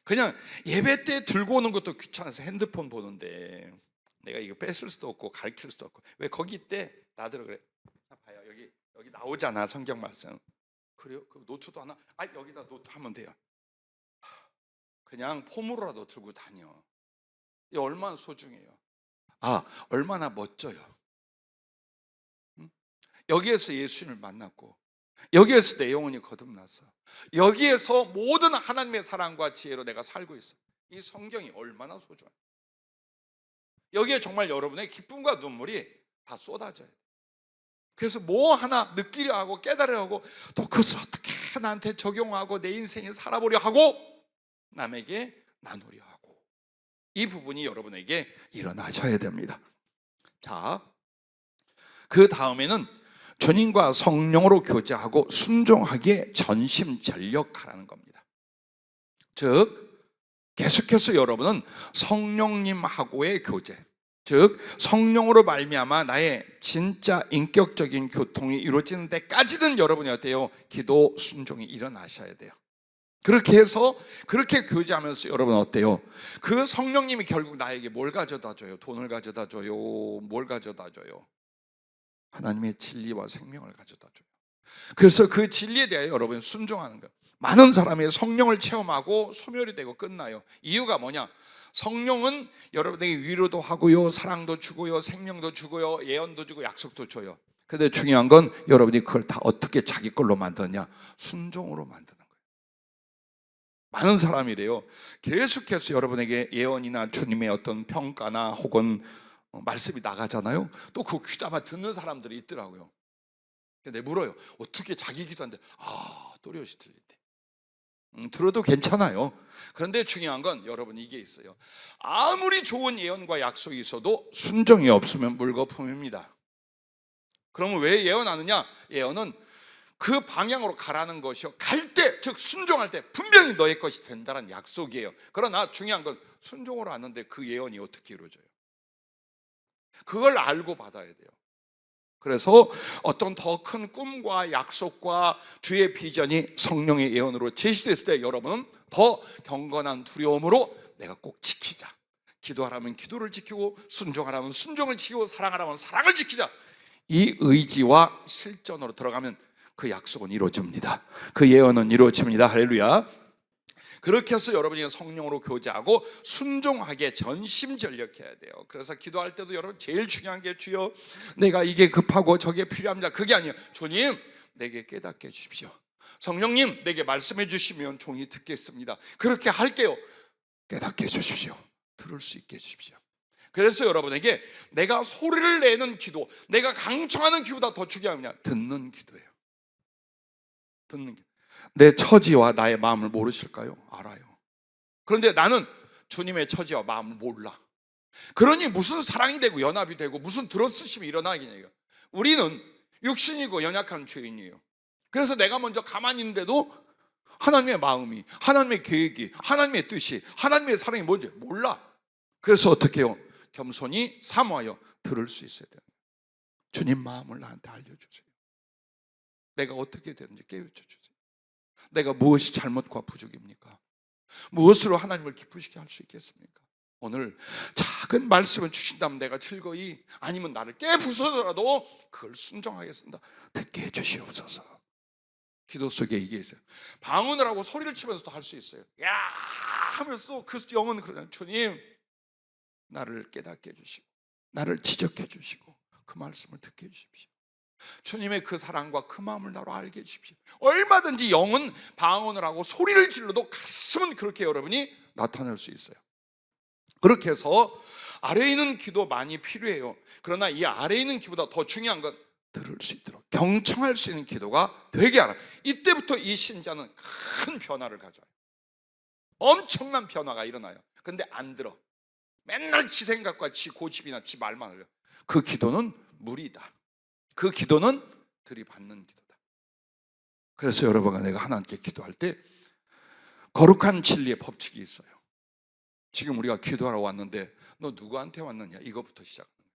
그냥 예배 때 들고 오는 것도 귀찮아서 핸드폰 보는데 내가 이거 뺏을 수도 없고 가르칠 수도 없고, 왜 거기 있대? 나더러 그래. 자, 봐요. 여기 나오잖아, 성경 말씀. 그래요? 그 노트도 하나? 여기다 노트 하면 돼요. 그냥 폼으로라도 들고 다녀. 이 얼마나 소중해요. 얼마나 멋져요. 여기에서 예수님을 만났고, 여기에서 내 영혼이 거듭났어. 여기에서 모든 하나님의 사랑과 지혜로 내가 살고 있어. 이 성경이 얼마나 소중해. 여기에 정말 여러분의 기쁨과 눈물이 다 쏟아져야 돼. 그래서 뭐 하나 느끼려 하고 깨달으려 하고, 또 그것을 어떻게 나한테 적용하고 내 인생에 살아보려 하고 남에게 나누려 하고, 이 부분이 여러분에게 일어나셔야 됩니다. 자, 그 다음에는 주님과 성령으로 교제하고 순종하기에 전심전력하라는 겁니다. 즉 계속해서 여러분은 성령님하고의 교제, 즉 성령으로 말미암아 나의 진짜 인격적인 교통이 이루어지는 데까지는 여러분이 어때요? 기도 순종이 일어나셔야 돼요. 그렇게 해서 그렇게 교제하면서 여러분 어때요? 그 성령님이 결국 나에게 뭘 가져다 줘요? 돈을 가져다 줘요? 뭘 가져다 줘요? 하나님의 진리와 생명을 가져다 줘요. 그래서 그 진리에 대하여 여러분이 순종하는 거예요. 많은 사람이 성령을 체험하고 소멸이 되고 끝나요. 이유가 뭐냐? 성령은 여러분에게 위로도 하고요, 사랑도 주고요, 생명도 주고요, 예언도 주고 약속도 줘요. 근데 중요한 건 여러분이 그걸 다 어떻게 자기 걸로 만드냐? 순종으로 만드는 거예요. 많은 사람이래요. 계속해서 여러분에게 예언이나 주님의 어떤 평가나 혹은 말씀이 나가잖아요. 또 그 귀담아 듣는 사람들이 있더라고요. 근데 물어요. 어떻게 자기 기도하는데 또렷이 들린대. 들어도 괜찮아요. 그런데 중요한 건 여러분 이게 있어요. 아무리 좋은 예언과 약속이 있어도 순종이 없으면 물거품입니다. 그러면 왜 예언하느냐? 예언은 그 방향으로 가라는 것이요, 갈 때, 즉 순종할 때 분명히 너의 것이 된다는 약속이에요. 그러나 중요한 건 순종으로 하는데 그 예언이 어떻게 이루어져요? 그걸 알고 받아야 돼요. 그래서 어떤 더 큰 꿈과 약속과 주의 비전이 성령의 예언으로 제시됐을 때 여러분은 더 경건한 두려움으로 내가 꼭 지키자. 기도하라면 기도를 지키고, 순종하라면 순종을 지키고, 사랑하라면 사랑을 지키자. 이 의지와 실전으로 들어가면 그 약속은 이루어집니다. 그 예언은 이루어집니다. 할렐루야. 그렇게 해서 여러분이 성령으로 교제하고 순종하게 전심전력해야 돼요. 그래서 기도할 때도 여러분 제일 중요한 게, 주여 내가 이게 급하고 저게 필요합니다. 그게 아니에요. 주님 내게 깨닫게 해주십시오. 성령님 내게 말씀해 주시면 종이 듣겠습니다. 그렇게 할게요. 깨닫게 해주십시오. 들을 수 있게 해주십시오. 그래서 여러분에게 내가 소리를 내는 기도, 내가 강청하는 기도보다 더 중요한 게 듣는 기도예요. 듣는 기도. 내 처지와 나의 마음을 모르실까요? 알아요. 그런데 나는 주님의 처지와 마음을 몰라. 그러니 무슨 사랑이 되고 연합이 되고 무슨 들어쓰심이 일어나겠냐고요. 우리는 육신이고 연약한 죄인이에요. 그래서 내가 먼저 가만히 있는데도 하나님의 마음이, 하나님의 계획이, 하나님의 뜻이, 하나님의 사랑이 뭔지 몰라. 그래서 어떻게 해요? 겸손히 사모하여 들을 수 있어야 돼요. 주님 마음을 나한테 알려주세요. 내가 어떻게 되는지 깨우쳐 주세요. 내가 무엇이 잘못과 부족입니까? 무엇으로 하나님을 기쁘시게 할 수 있겠습니까? 오늘 작은 말씀을 주신다면 내가 즐거이, 아니면 나를 깨부숴더라도 그걸 순종하겠습니다. 듣게 해주시옵소서. 기도 속에 이게 있어요. 방언을 하고 소리를 치면서도 할 수 있어요. 야 하면서 그 영은 그러잖아요. 주님 나를 깨닫게 해주시고 나를 지적해 주시고 그 말씀을 듣게 해주십시오. 주님의 그 사랑과 그 마음을 나로 알게 해주십시오. 얼마든지 영은 방언을 하고 소리를 질러도 가슴은 그렇게 여러분이 나타낼 수 있어요. 그렇게 해서 아래에 있는 기도 많이 필요해요. 그러나 이 아래에 있는 기도보다 더 중요한 건 들을 수 있도록 경청할 수 있는 기도가 되게 하라. 이때부터 이 신자는 큰 변화를 가져요. 엄청난 변화가 일어나요. 근데 안 들어. 맨날 지 생각과 지 고집이나 지 말만 하려. 그 기도는 무리다. 그 기도는 들이받는 기도다. 그래서 여러분과 내가 하나님께 기도할 때 거룩한 진리의 법칙이 있어요. 지금 우리가 기도하러 왔는데 너 누구한테 왔느냐, 이거부터 시작합니다.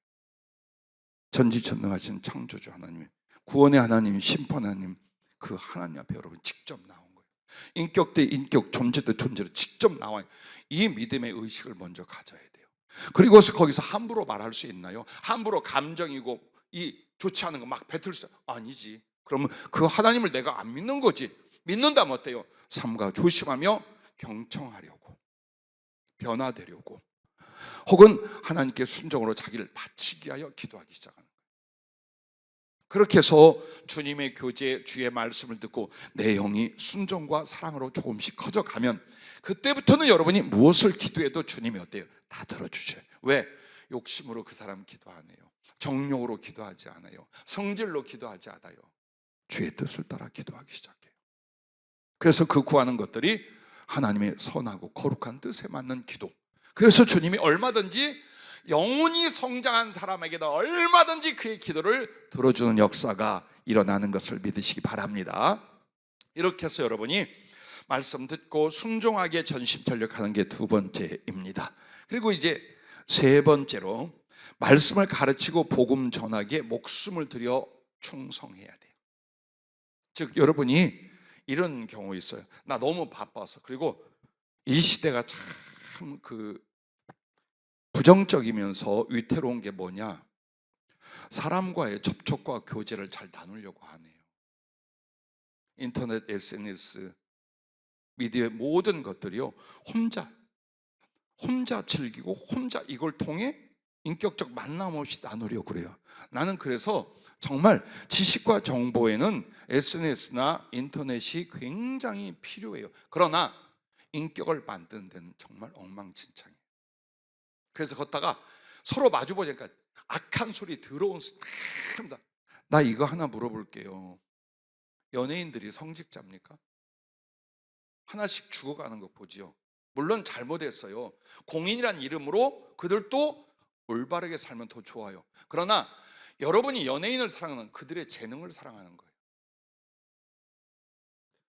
전지전능하신 창조주 하나님, 구원의 하나님, 심판 하나님, 그 하나님 앞에 여러분 직접 나온 거예요. 인격 대 인격, 존재 대 존재로 직접 나와요. 이 믿음의 의식을 먼저 가져야 돼요. 그리고서 거기서 함부로 말할 수 있나요? 함부로 감정이고 이 좋지 않은 거 막 뱉을 수 아니지. 그러면 그 하나님을 내가 안 믿는 거지. 믿는다면 어때요? 삼가 조심하며 경청하려고, 변화되려고, 혹은 하나님께 순종으로 자기를 바치기 위하여 기도하기 시작하는 거예요. 그렇게 해서 주님의 교제, 주의 말씀을 듣고 내 영이 순종과 사랑으로 조금씩 커져가면 그때부터는 여러분이 무엇을 기도해도 주님이 어때요? 다 들어주셔요. 왜? 욕심으로 그 사람 기도 안 해요. 정욕으로 기도하지 않아요. 성질로 기도하지 않아요. 주의 뜻을 따라 기도하기 시작해요. 그래서 그 구하는 것들이 하나님의 선하고 거룩한 뜻에 맞는 기도. 그래서 주님이 얼마든지 영혼이 성장한 사람에게도 얼마든지 그의 기도를 들어주는 역사가 일어나는 것을 믿으시기 바랍니다. 이렇게 해서 여러분이 말씀 듣고 순종하게 전심전력하는 게 두 번째입니다. 그리고 이제 세 번째로 말씀을 가르치고 복음 전하기에 목숨을 들여 충성해야 돼요. 즉 여러분이 이런 경우 있어요. 나 너무 바빠서. 그리고 이 시대가 참 부정적이면서 위태로운 게 뭐냐? 사람과의 접촉과 교제를 잘 나누려고 하네요. 인터넷, SNS, 미디어의 모든 것들이요, 혼자 즐기고 혼자 이걸 통해 인격적 만남 없이 나누려고 그래요. 나는 그래서 정말 지식과 정보에는 SNS나 인터넷이 굉장히 필요해요. 그러나 인격을 만드는 데는 정말 엉망진창이에요. 그래서 걷다가 서로 마주보니까 악한 소리 들어온 스타입니다. 나 이거 하나 물어볼게요. 연예인들이 성직자입니까? 하나씩 죽어가는 거 보지요. 물론 잘못했어요. 공인이란 이름으로 그들도 올바르게 살면 더 좋아요. 그러나 여러분이 연예인을 사랑하는 그들의 재능을 사랑하는 거예요.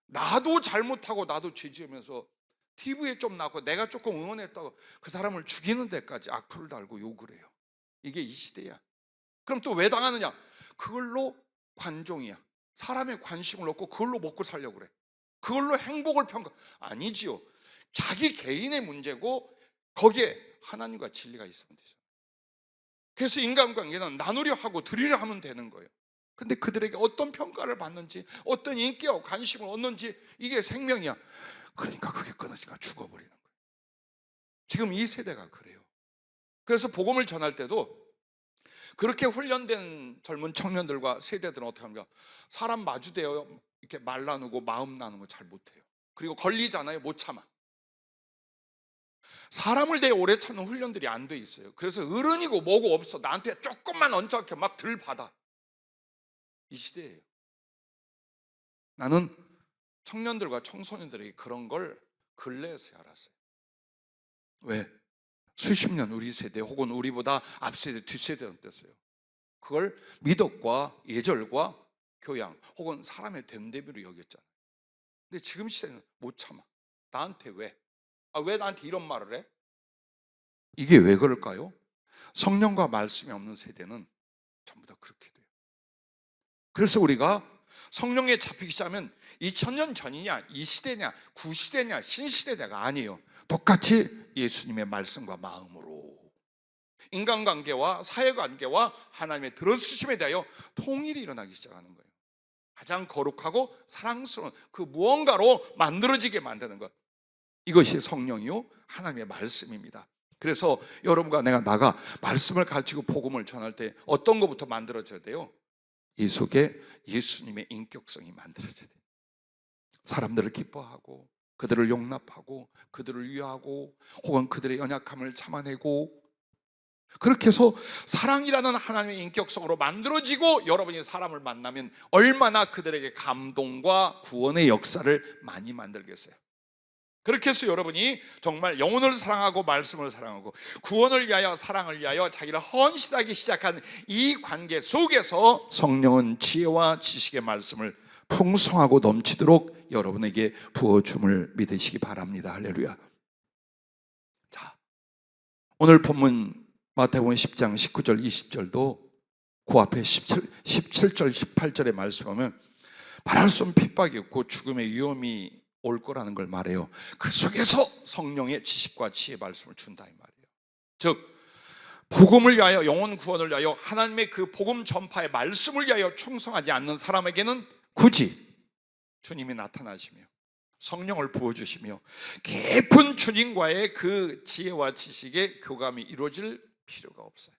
나도 잘못하고 나도 죄 지으면서 TV에 좀 나고 내가 조금 응원했다고 그 사람을 죽이는 데까지 악플을 달고 욕을 해요. 이게 이 시대야. 그럼 또 왜 당하느냐? 그걸로 관종이야. 사람의 관심을 얻고 그걸로 먹고 살려고 그래. 그걸로 행복을 평가. 아니지요. 자기 개인의 문제고 거기에 하나님과 진리가 있으면 되죠. 그래서 인간관계는 나누려 하고 드리려 하면 되는 거예요. 근데 그들에게 어떤 평가를 받는지, 어떤 인기와 관심을 얻는지, 이게 생명이야. 그러니까 그게 끊어지니까 죽어버리는 거예요. 지금 이 세대가 그래요. 그래서 복음을 전할 때도 그렇게 훈련된 젊은 청년들과 세대들은 어떻게 합니까? 사람 마주대어 이렇게 말 나누고 마음 나누는 거 잘 못해요. 그리고 걸리잖아요. 못 참아. 사람을 되게 오래 참는 훈련들이 안 돼 있어요. 그래서 어른이고 뭐고 없어. 나한테 조금만 얹혀서 막 들받아. 이 시대예요. 나는 청년들과 청소년들에게 그런 걸 근래에서 알았어요. 왜? 수십 년 우리 세대 혹은 우리보다 앞세대 뒷세대는 됐어요. 그걸 미덕과 예절과 교양 혹은 사람의 됨됨이로 여겼잖아요. 근데 지금 시대는 못 참아. 나한테 왜? 왜 나한테 이런 말을 해? 이게 왜 그럴까요? 성령과 말씀이 없는 세대는 전부 다 그렇게 돼요. 그래서 우리가 성령에 잡히기 시작하면 2000년 전이냐, 이 시대냐, 구시대냐, 신시대냐가 아니에요. 똑같이 예수님의 말씀과 마음으로 인간관계와 사회관계와 하나님의 들어주심에 대하여 통일이 일어나기 시작하는 거예요. 가장 거룩하고 사랑스러운 그 무언가로 만들어지게 만드는 것, 이것이 성령이요 하나님의 말씀입니다. 그래서 여러분과 내가 나가 말씀을 가르치고 복음을 전할 때 어떤 것부터 만들어져야 돼요? 이 속에 예수님의 인격성이 만들어져야 돼요. 사람들을 기뻐하고 그들을 용납하고 그들을 위하고 혹은 그들의 연약함을 참아내고, 그렇게 해서 사랑이라는 하나님의 인격성으로 만들어지고 여러분이 사람을 만나면 얼마나 그들에게 감동과 구원의 역사를 많이 만들겠어요. 그렇게 해서 여러분이 정말 영혼을 사랑하고 말씀을 사랑하고 구원을 위하여 사랑을 위하여 자기를 헌신하기 시작한 이 관계 속에서 성령은 지혜와 지식의 말씀을 풍성하고 넘치도록 여러분에게 부어줌을 믿으시기 바랍니다. 할렐루야. 자, 오늘 본문 마태복음 10장 19절 20절도 그 앞에 17절 18절의 말씀 보면 말할 수 없는 핍박이 없고 죽음의 위험이 올 거라는 걸 말해요. 그 속에서 성령의 지식과 지혜 말씀을 준다 이 말이에요. 즉 복음을 위하여, 영혼 구원을 위하여, 하나님의 그 복음 전파의 말씀을 위하여 충성하지 않는 사람에게는 굳이 주님이 나타나시며 성령을 부어주시며 깊은 주님과의 그 지혜와 지식의 교감이 이루어질 필요가 없어요.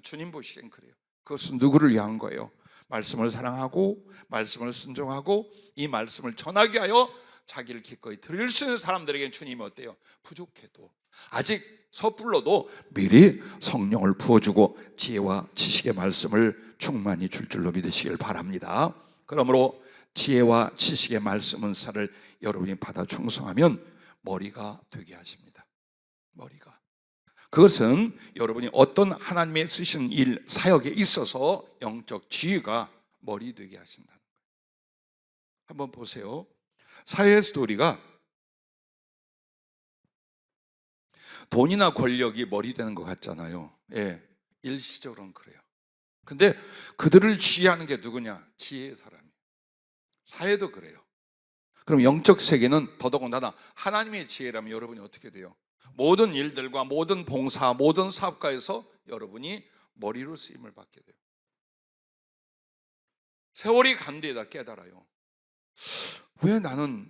주님 보시기엔 그래요. 그것은 누구를 위한 거예요? 말씀을 사랑하고 말씀을 순종하고 이 말씀을 전하게 하여 자기를 기꺼이 드릴 수 있는 사람들에게는 주님이 어때요? 부족해도, 아직 섣불러도 미리 성령을 부어주고 지혜와 지식의 말씀을 충만히 줄 줄로 믿으시길 바랍니다. 그러므로 지혜와 지식의 말씀 은사를 여러분이 받아 충성하면 머리가 되게 하십니다. 머리가. 그것은 여러분이 어떤 하나님의 쓰신 일, 사역에 있어서 영적 지혜가 머리 되게 하신다는 거예요. 한번 보세요. 사회에서도 우리가 돈이나 권력이 머리 되는 것 같잖아요. 예, 일시적으로는 그래요. 근데 그들을 지휘하는 게 누구냐? 지혜의 사람이에요. 사회도 그래요. 그럼 영적 세계는 더더군다나 하나님의 지혜라면 여러분이 어떻게 돼요? 모든 일들과 모든 봉사, 모든 사업가에서 여러분이 머리로 쓰임을 받게 돼요. 세월이 간 뒤에다 깨달아요. 왜 나는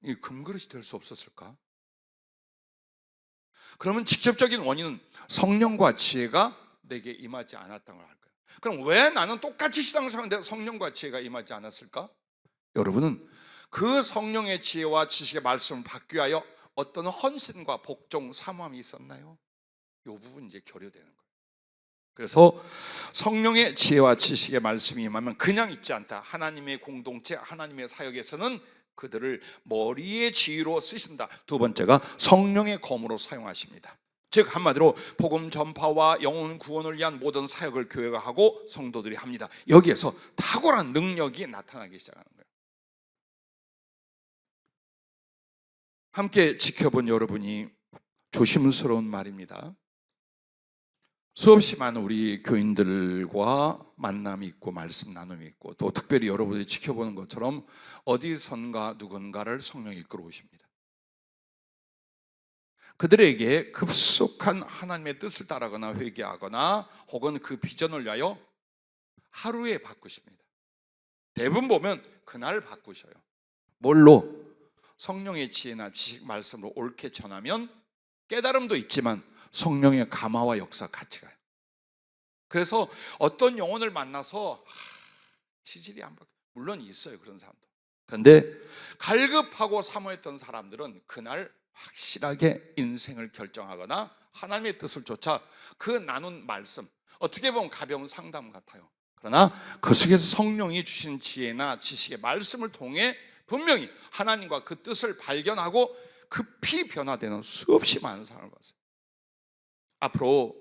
이 금그릇이 될 수 없었을까? 그러면 직접적인 원인은 성령과 지혜가 내게 임하지 않았다는 걸 알 거예요. 그럼 왜 나는 똑같이 신앙생활인데 성령과 지혜가 임하지 않았을까? 여러분은 그 성령의 지혜와 지식의 말씀을 받기 위하여 어떤 헌신과 복종, 사모함이 있었나요? 이 부분 이제 결여되는 거예요. 그래서 성령의 지혜와 지식의 말씀이 임하면 그냥 있지 않다. 하나님의 공동체, 하나님의 사역에서는 그들을 머리의 지혜로 쓰신다. 두 번째가 성령의 검으로 사용하십니다. 즉 한마디로 복음 전파와 영혼 구원을 위한 모든 사역을 교회가 하고 성도들이 합니다. 여기에서 탁월한 능력이 나타나기 시작하는 거예요. 함께 지켜본 여러분이 조심스러운 말입니다. 수없이 많은 우리 교인들과 만남이 있고 말씀 나눔이 있고 또 특별히 여러분이 지켜보는 것처럼 어디선가 누군가를 성령이 이끌어 오십니다. 그들에게 급속한 하나님의 뜻을 따르거나 회개하거나 혹은 그 비전을 위하여 하루에 바꾸십니다. 대부분 보면 그날 바꾸셔요. 뭘로? 성령의 지혜나 지식 말씀으로 옳게 전하면 깨달음도 있지만 성령의 감화와 역사 같이 가요. 그래서 어떤 영혼을 만나서 지질이 안 바뀌어요. 물론 있어요, 그런 사람도. 그런데 갈급하고 사모했던 사람들은 그날 확실하게 인생을 결정하거나 하나님의 뜻을 쫓아 그 나눈 말씀, 어떻게 보면 가벼운 상담 같아요. 그러나 그 속에서 성령이 주신 지혜나 지식의 말씀을 통해 분명히 하나님과 그 뜻을 발견하고 급히 변화되는 수없이 많은 사람을 봤어요. 앞으로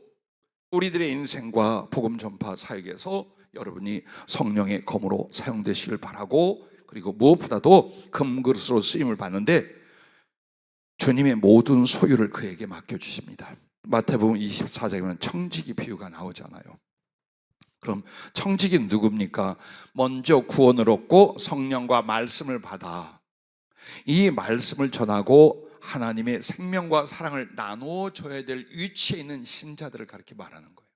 우리들의 인생과 복음 전파 사역에서 여러분이 성령의 검으로 사용되시길 바라고, 그리고 무엇보다도 금그릇으로 쓰임을 받는데 주님의 모든 소유를 그에게 맡겨주십니다. 마태복음 24장에 보면 청지기 비유가 나오잖아요. 그럼 청지기는 누굽니까? 먼저 구원을 얻고 성령과 말씀을 받아 이 말씀을 전하고 하나님의 생명과 사랑을 나누어줘야 될 위치에 있는 신자들을 가르쳐 말하는 거예요.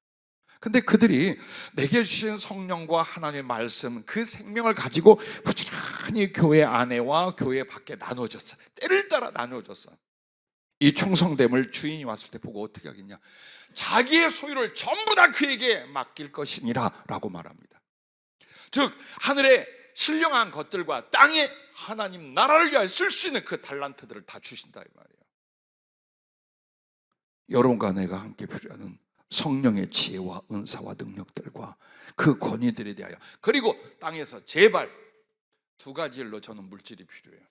근데 그들이 내게 주신 성령과 하나님의 말씀, 그 생명을 가지고 부지런히 교회 안에와 교회 밖에 나누어졌어요. 때를 따라 나누어졌어요. 이 충성됨을 주인이 왔을 때 보고 어떻게 하겠냐? 자기의 소유를 전부 다 그에게 맡길 것이니라 라고 말합니다. 즉 하늘의 신령한 것들과 땅에 하나님 나라를 위하여 쓸 수 있는 그 달란트들을 다 주신다 이 말이에요. 여러분과 내가 함께 필요한 성령의 지혜와 은사와 능력들과 그 권위들에 대하여, 그리고 땅에서 제발 두 가지 일로 저는 물질이 필요해요.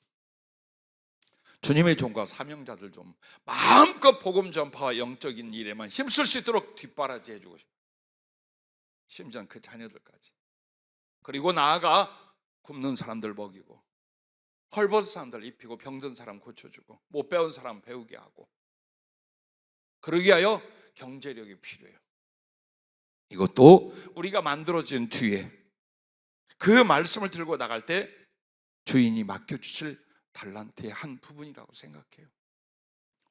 주님의 종과 사명자들 좀 마음껏 복음 전파와 영적인 일에만 힘쓸 수 있도록 뒷바라지 해주고 싶어요. 심지어는 그 자녀들까지. 그리고 나아가 굶는 사람들 먹이고, 헐벗은 사람들 입히고, 병든 사람 고쳐주고, 못 배운 사람 배우게 하고, 그러기 위하여 경제력이 필요해요. 이것도 우리가 만들어진 뒤에 그 말씀을 들고 나갈 때 주인이 맡겨주실 달란트의 한 부분이라고 생각해요.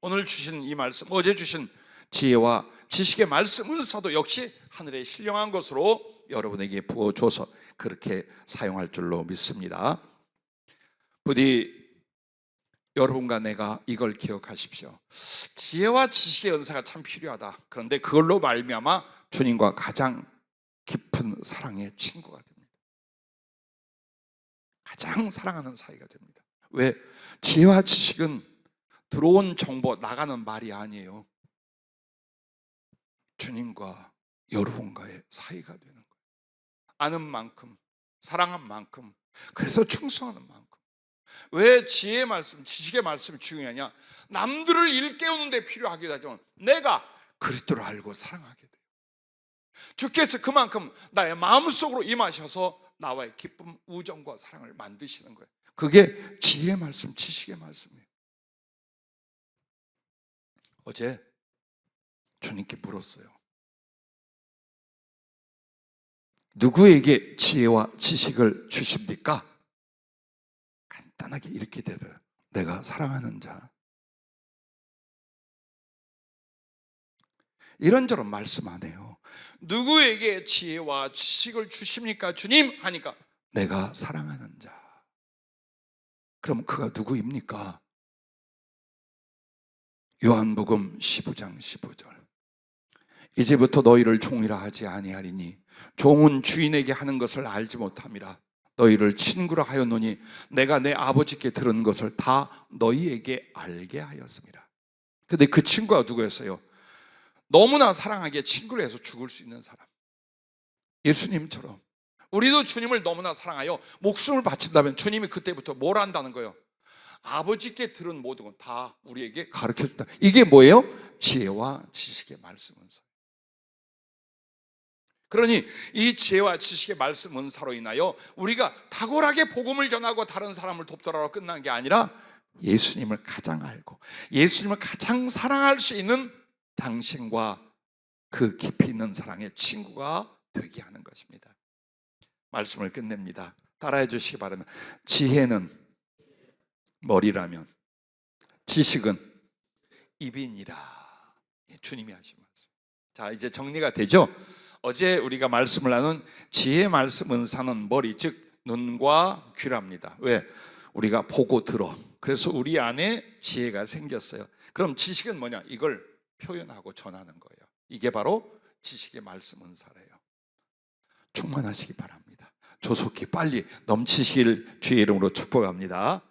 오늘 주신 이 말씀, 어제 주신 지혜와 지식의 말씀 은사도 역시 하늘의 신령한 것으로 여러분에게 부어줘서 그렇게 사용할 줄로 믿습니다. 부디 여러분과 내가 이걸 기억하십시오. 지혜와 지식의 은사가 참 필요하다. 그런데 그걸로 말미암아 주님과 가장 깊은 사랑의 친구가 됩니다. 가장 사랑하는 사이가 됩니다. 왜? 지혜와 지식은 들어온 정보, 나가는 말이 아니에요. 주님과 여러분과의 사이가 되는 거예요. 아는 만큼, 사랑한 만큼, 그래서 충성하는 만큼. 왜 지혜의 말씀, 지식의 말씀이 중요하냐? 남들을 일깨우는 데 필요하기도 하지만 내가 그리스도를 알고 사랑하게 돼요. 주께서 그만큼 나의 마음속으로 임하셔서 나와의 기쁨, 우정과 사랑을 만드시는 거예요. 그게 지혜의 말씀, 지식의 말씀이에요. 어제 주님께 물었어요. 누구에게 지혜와 지식을 주십니까? 간단하게 이렇게 대답해요. 내가 사랑하는 자. 이런저런 말씀 안 해요. 누구에게 지혜와 지식을 주십니까 주님? 하니까 내가 사랑하는 자. 그럼 그가 누구입니까? 요한복음 15장 15절. 이제부터 너희를 종이라 하지 아니하리니 종은 주인에게 하는 것을 알지 못함이라. 너희를 친구라 하였노니 내가 내 아버지께 들은 것을 다 너희에게 알게 하였습니다. 근데 그 친구가 누구였어요? 너무나 사랑하기에 친구를 해서 죽을 수 있는 사람. 예수님처럼 우리도 주님을 너무나 사랑하여 목숨을 바친다면 주님이 그때부터 뭘 한다는 거예요? 아버지께 들은 모든 건 다 우리에게 가르쳐준다. 이게 뭐예요? 지혜와 지식의 말씀 은사. 그러니 이 지혜와 지식의 말씀 은사로 인하여 우리가 탁월하게 복음을 전하고 다른 사람을 돕더라도 끝난 게 아니라 예수님을 가장 알고 예수님을 가장 사랑할 수 있는 당신과 그 깊이 있는 사랑의 친구가 되게 하는 것입니다. 말씀을 끝냅니다. 따라해 주시기 바랍니다. 지혜는 머리라면 지식은 입이니라. 주님이 하신 말씀. 자, 이제 정리가 되죠? 어제 우리가 말씀을 나눈 지혜의 말씀 은사는 머리, 즉 눈과 귀랍니다. 왜? 우리가 보고 들어. 그래서 우리 안에 지혜가 생겼어요. 그럼 지식은 뭐냐? 이걸 표현하고 전하는 거예요. 이게 바로 지식의 말씀 은사래요. 충만하시기 바랍니다. 조속히 빨리 넘치시길 주의 이름으로 축복합니다.